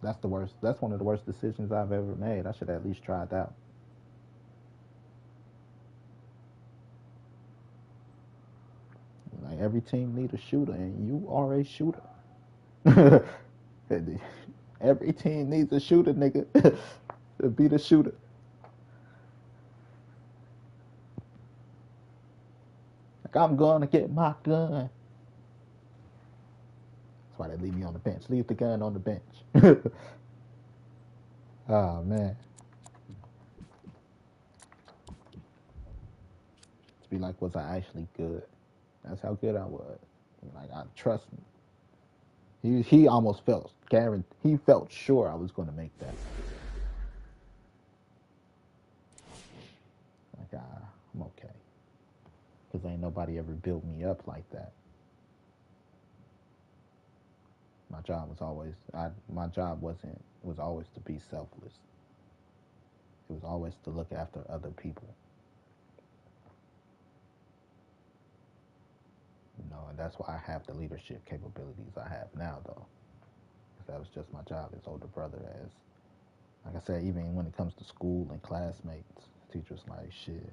[SPEAKER 1] That's the worst. That's one of the worst decisions I've ever made. I should have at least tried out. Like every team need a shooter, and you are a shooter. Every team needs a shooter, nigga, to be the shooter. Like I'm going to get my gun. That's why they leave me on the bench. Leave the gun on the bench. Oh man, to be like, was I actually good? That's how good I was. Like I trust me. He almost felt guaranteed. He felt sure I was going to make that. Like I'm okay, because ain't nobody ever built me up like that. My job was always my job was always to be selfless. It was always to look after other people. You know, and that's why I have the leadership capabilities I have now, though. Because that was just my job as older brother. As like I said, even when it comes to school and classmates, teachers like shit.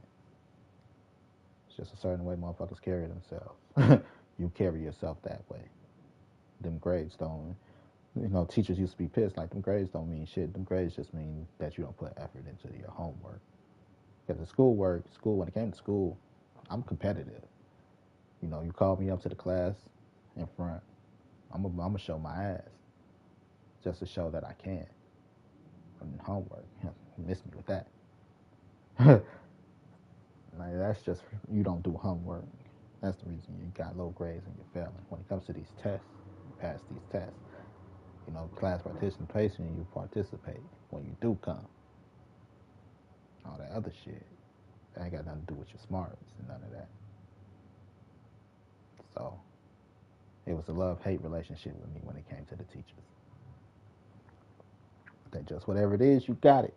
[SPEAKER 1] It's just a certain way motherfuckers carry themselves. You carry yourself that way. Them grades don't. You know, teachers used to be pissed like them grades don't mean shit. Them grades just mean that you don't put effort into your homework. Because the school when it came to school, I'm competitive. You know, you call me up to the class in front, I'm gonna show my ass just to show that I can. And homework, you miss me with that. Like that's just you don't do homework. That's the reason you got low grades and you're failing. When it comes to these tests, you pass these tests. You know, class participation, you participate. When you do come, all that other shit, that ain't got nothing to do with your smarts and none of that. So it was a love-hate relationship with me when it came to the teachers. They just whatever it is, you got it.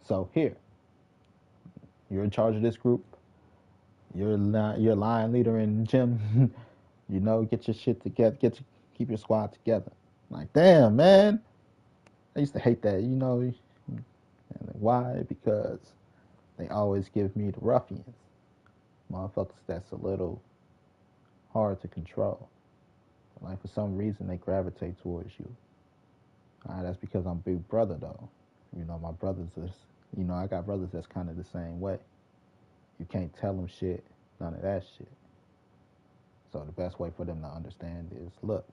[SPEAKER 1] So here, you're in charge of this group. You're line leader in the gym. You know, get your shit together. Keep your squad together. Like, damn, man. I used to hate that, you know. And why? Because they always give me the ruffians, motherfuckers that's a little hard to control. Like for some reason they gravitate towards you. That's because I'm big brother though. You know, my brothers is, you know, I got brothers that's kind of the same way. You can't tell them shit, none of that shit. So the best way for them to understand is, look,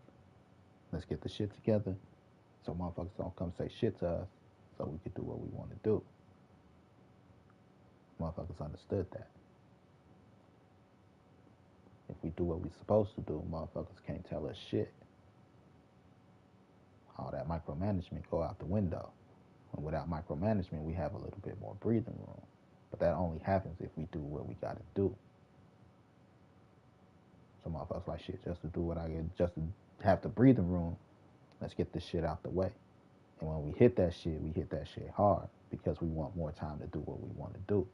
[SPEAKER 1] let's get the shit together, so motherfuckers don't come say shit to us, so we can do what we want to do. Motherfuckers understood that. If we do what we supposed to do, motherfuckers can't tell us shit. All that micromanagement go out the window. And without micromanagement, we have a little bit more breathing room. But that only happens if we do what we gotta do. So motherfuckers like shit, just to do what I get, just to have the breathing room. Let's get this shit out the way. And when we hit that shit, we hit that shit hard because we want more time to do what we want to do.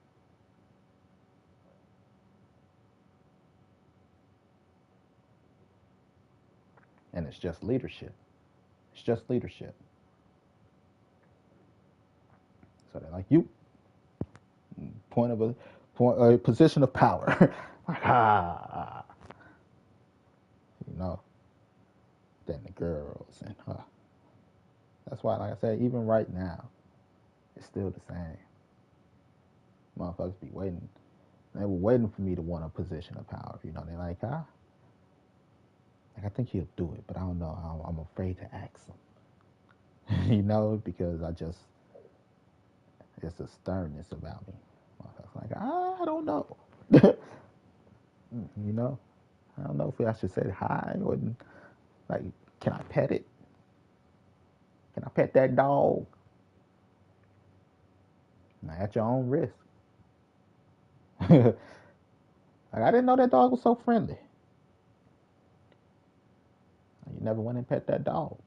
[SPEAKER 1] And it's just leadership. It's just leadership. So they're like, you, a position of power. Like, you know. Then the girls and that's why, like I said, even right now, it's still the same. Motherfuckers be waiting. They were waiting for me to want a position of power. You know, they're like, like I think he'll do it, but I don't know. I'm afraid to ask him. You know, because it's a sternness about me. Motherfuckers like, I don't know. You know, I don't know if I should say hi or like, can I pet it? Can I pet that dog? Now, at your own risk. Like, I didn't know that dog was so friendly. You never went and pet that dog.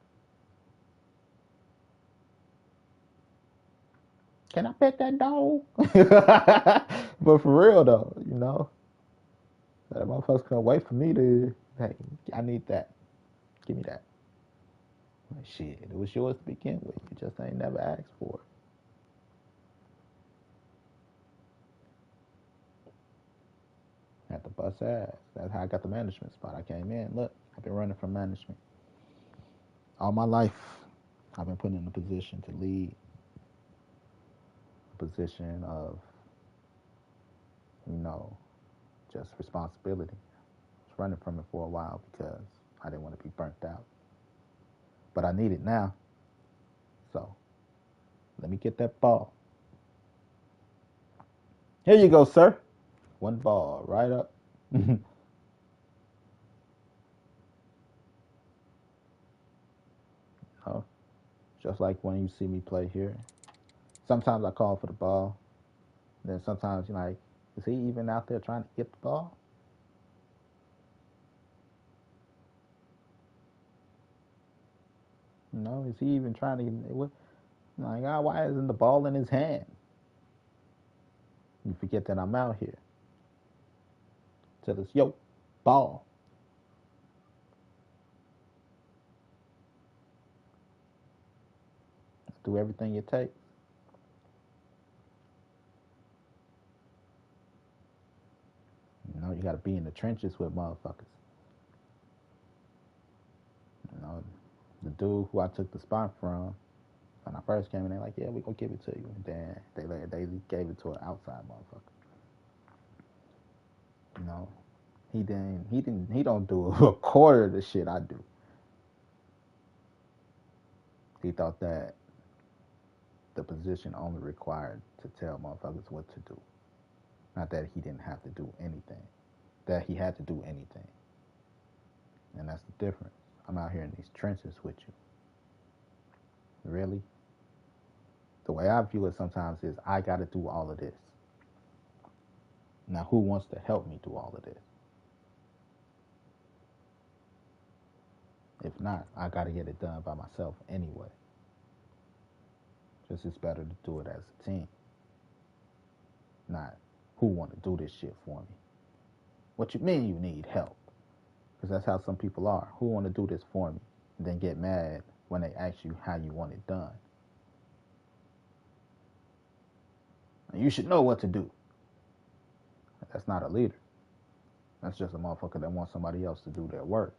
[SPEAKER 1] Can I pet that dog? But for real though, you know, that motherfuckers couldn't wait for me to. Hey, I need that. Give me that. Like, shit, it was yours to begin with. You just ain't never asked for it. Had to bust ass. That's how I got the management spot. I came in. Look, I've been running from management all my life. I've been put in a position to lead, a position of, you know, just responsibility. I was running from it for a while because I didn't want to be burnt out. But I need it now. So let me get that ball. Here you go, sir. One ball right up. Oh, just like when you see me play here. Sometimes I call for the ball. Then sometimes you're like, is he even out there trying to get the ball? You know, is he even trying to get it? Like, why isn't the ball in his hand? You forget that I'm out here. Tell us, yo, ball. Do everything it takes. You know, you got to be in the trenches with motherfuckers. You know, the dude who I took the spot from, when I first came in, they like, yeah, we gonna give it to you. And then they gave it to an outside motherfucker. You know, he don't do a quarter of the shit I do. He thought that the position only required to tell motherfuckers what to do. Not that he didn't have to do anything. That he had to do anything. And that's the difference. I'm out here in these trenches with you. Really? The way I view it sometimes is I gotta do all of this. Now who wants to help me do all of this? If not, I gotta get it done by myself anyway. Just it's better to do it as a team. Not who want to do this shit for me. What you mean you need help? Because that's how some people are. Who want to do this for me? And then get mad when they ask you how you want it done. And you should know what to do. That's not a leader. That's just a motherfucker that wants somebody else to do their work.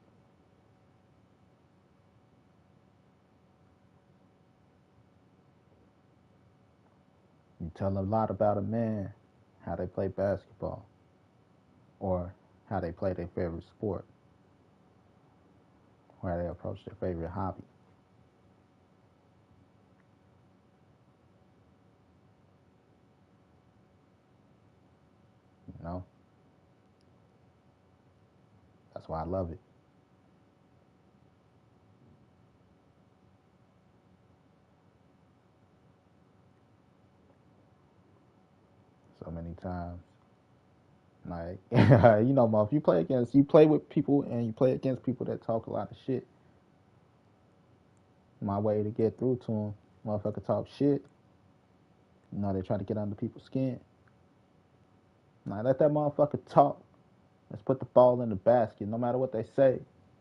[SPEAKER 1] You tell a lot about a man, how they play basketball, or how they play their favorite sport, or how they approach their favorite hobby. You know? That's why I love it. So many times. Like, you know, if you play with people and you play against people that talk a lot of shit, my way to get through to them, motherfucker talk shit. You know, they try to get under people's skin. Like, let that motherfucker talk. Let's put the ball in the basket. No matter what they say,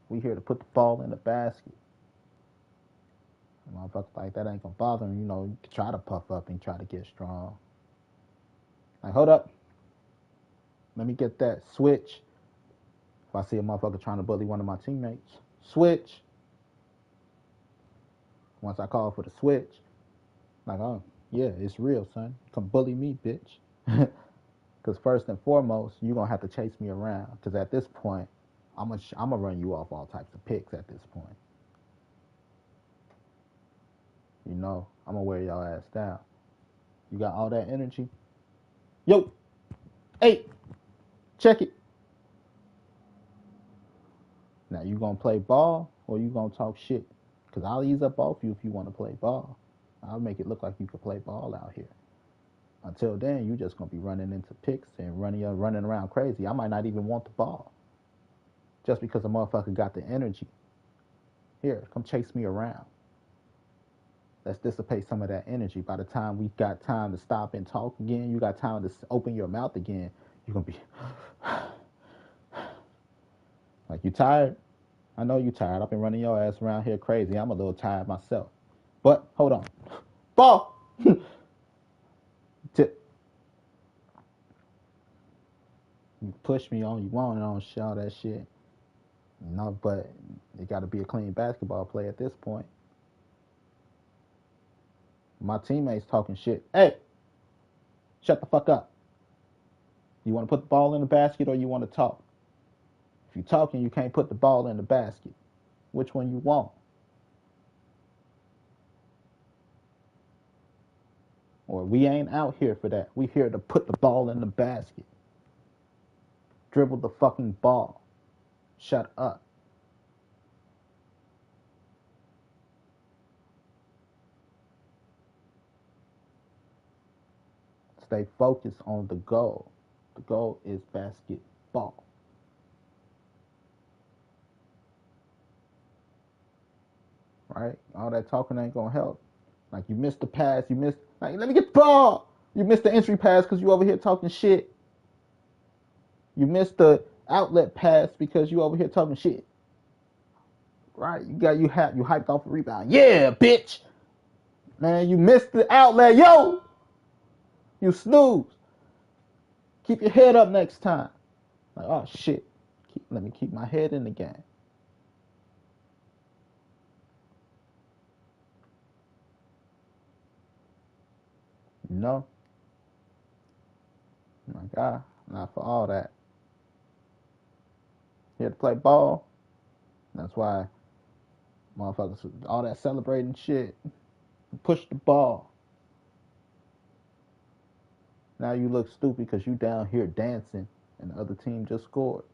[SPEAKER 1] we here to put the ball in the basket. Motherfucker like that ain't gonna bother him. You know, you can try to puff up and try to get strong. Like, hold up. Let me get that switch. If I see a motherfucker trying to bully one of my teammates, switch. Once I call for the switch, like, oh, yeah, it's real, son. Come bully me, bitch. Because first and foremost, you're going to have to chase me around. Because at this point, I'm going to run you off all types of picks at this point. You know, I'm going to wear your ass down. You got all that energy? Yo, hey, check it. Now, you going to play ball or you going to talk shit? Because I'll ease up off you if you want to play ball. I'll make it look like you can play ball out here. Until then, you just gonna be running into picks and running around crazy. I might not even want the ball, just because a motherfucker got the energy. Here, come chase me around. Let's dissipate some of that energy. By the time we got time to stop and talk again, you got time to open your mouth again. You're gonna be like, you tired? I know you tired. I've been running your ass around here crazy. I'm a little tired myself. But hold on, ball. Tip. You push me on you want and on all that shit. No, but you got to be a clean basketball player at this point. My teammates talking shit. Hey, shut the fuck up. You want to put the ball in the basket or you want to talk? If you're talking, you can't put the ball in the basket. Which one you want? Or we ain't out here for that. We here to put the ball in the basket. Dribble the fucking ball. Shut up. Stay focused on the goal. The goal is basketball. Right? All that talking ain't gonna help. Like, you missed the pass, you missed, like, let me get the ball. You missed the entry pass because you over here talking shit. You missed the outlet pass because you over here talking shit. Right? You hyped off a rebound. Yeah, bitch. Man, you missed the outlet. Yo, you snooze. Keep your head up next time. Like, oh shit. Let me keep my head in the game. You know? My God, not for all that. Here to play ball. That's why motherfuckers, all that celebrating shit. Push the ball. Now you look stupid because you down here dancing and the other team just scored.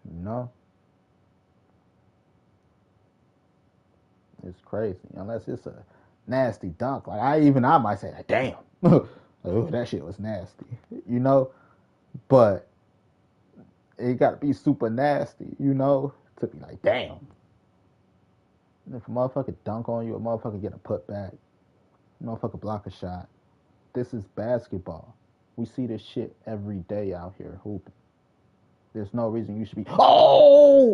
[SPEAKER 1] You know? It's crazy. Unless it's a nasty dunk. Like, I might say, like, damn. Oh, that shit was nasty. You know? But it got to be super nasty, you know, to be like, damn. And if a motherfucker dunk on you, a motherfucker get a putback, a motherfucker block a shot. This is basketball. We see this shit every day out here hooping. There's no reason you should be, oh,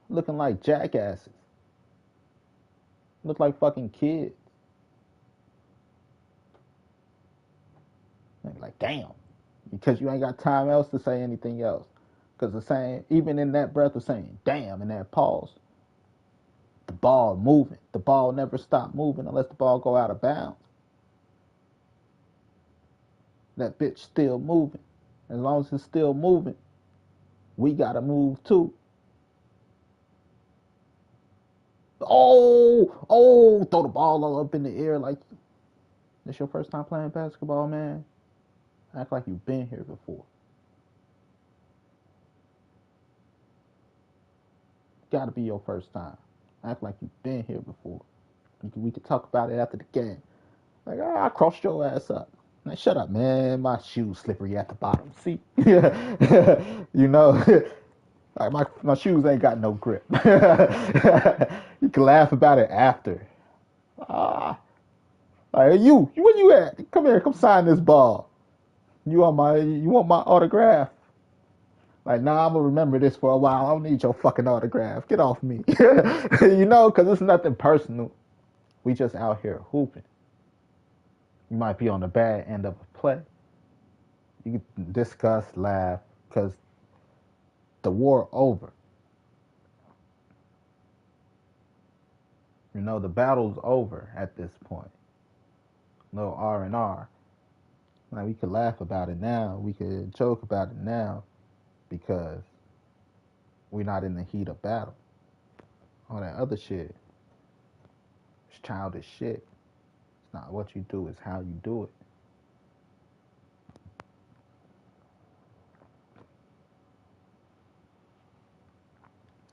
[SPEAKER 1] looking like jackasses. Look like fucking kids. Like, damn. Because you ain't got time else to say anything else. Because the same, even in that breath of saying, damn, in that pause, the ball moving. The ball never stop moving unless the ball go out of bounds. That bitch still moving. As long as it's still moving, we gotta move too. Throw the ball all up in the air like this your first time playing basketball, man. Act like you've been here before. Gotta be your first time. Act like you've been here before. We could talk about it after the game. Like, I crossed your ass up. Like, shut up, man. My shoes slippery at the bottom. See? You know, like my shoes ain't got no grip. You can laugh about it after. Ah, like you, where you at? Come here, come sign this ball. You want my autograph? Like, nah, I'm gonna remember this for a while. I don't need your fucking autograph. Get off me. You know, because it's nothing personal. We just out here hooping. You might be on the bad end of a play. You can discuss, laugh, because the war over. You know, the battle's over at this point. No R&R. Like, we could laugh about it now. We could joke about it now because we're not in the heat of battle. All that other shit is childish shit. It's not what you do, it's how you do it.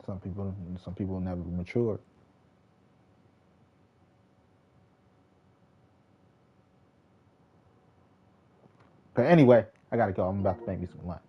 [SPEAKER 1] Some people never mature. But anyway, I gotta go. I'm about to make me some lunch.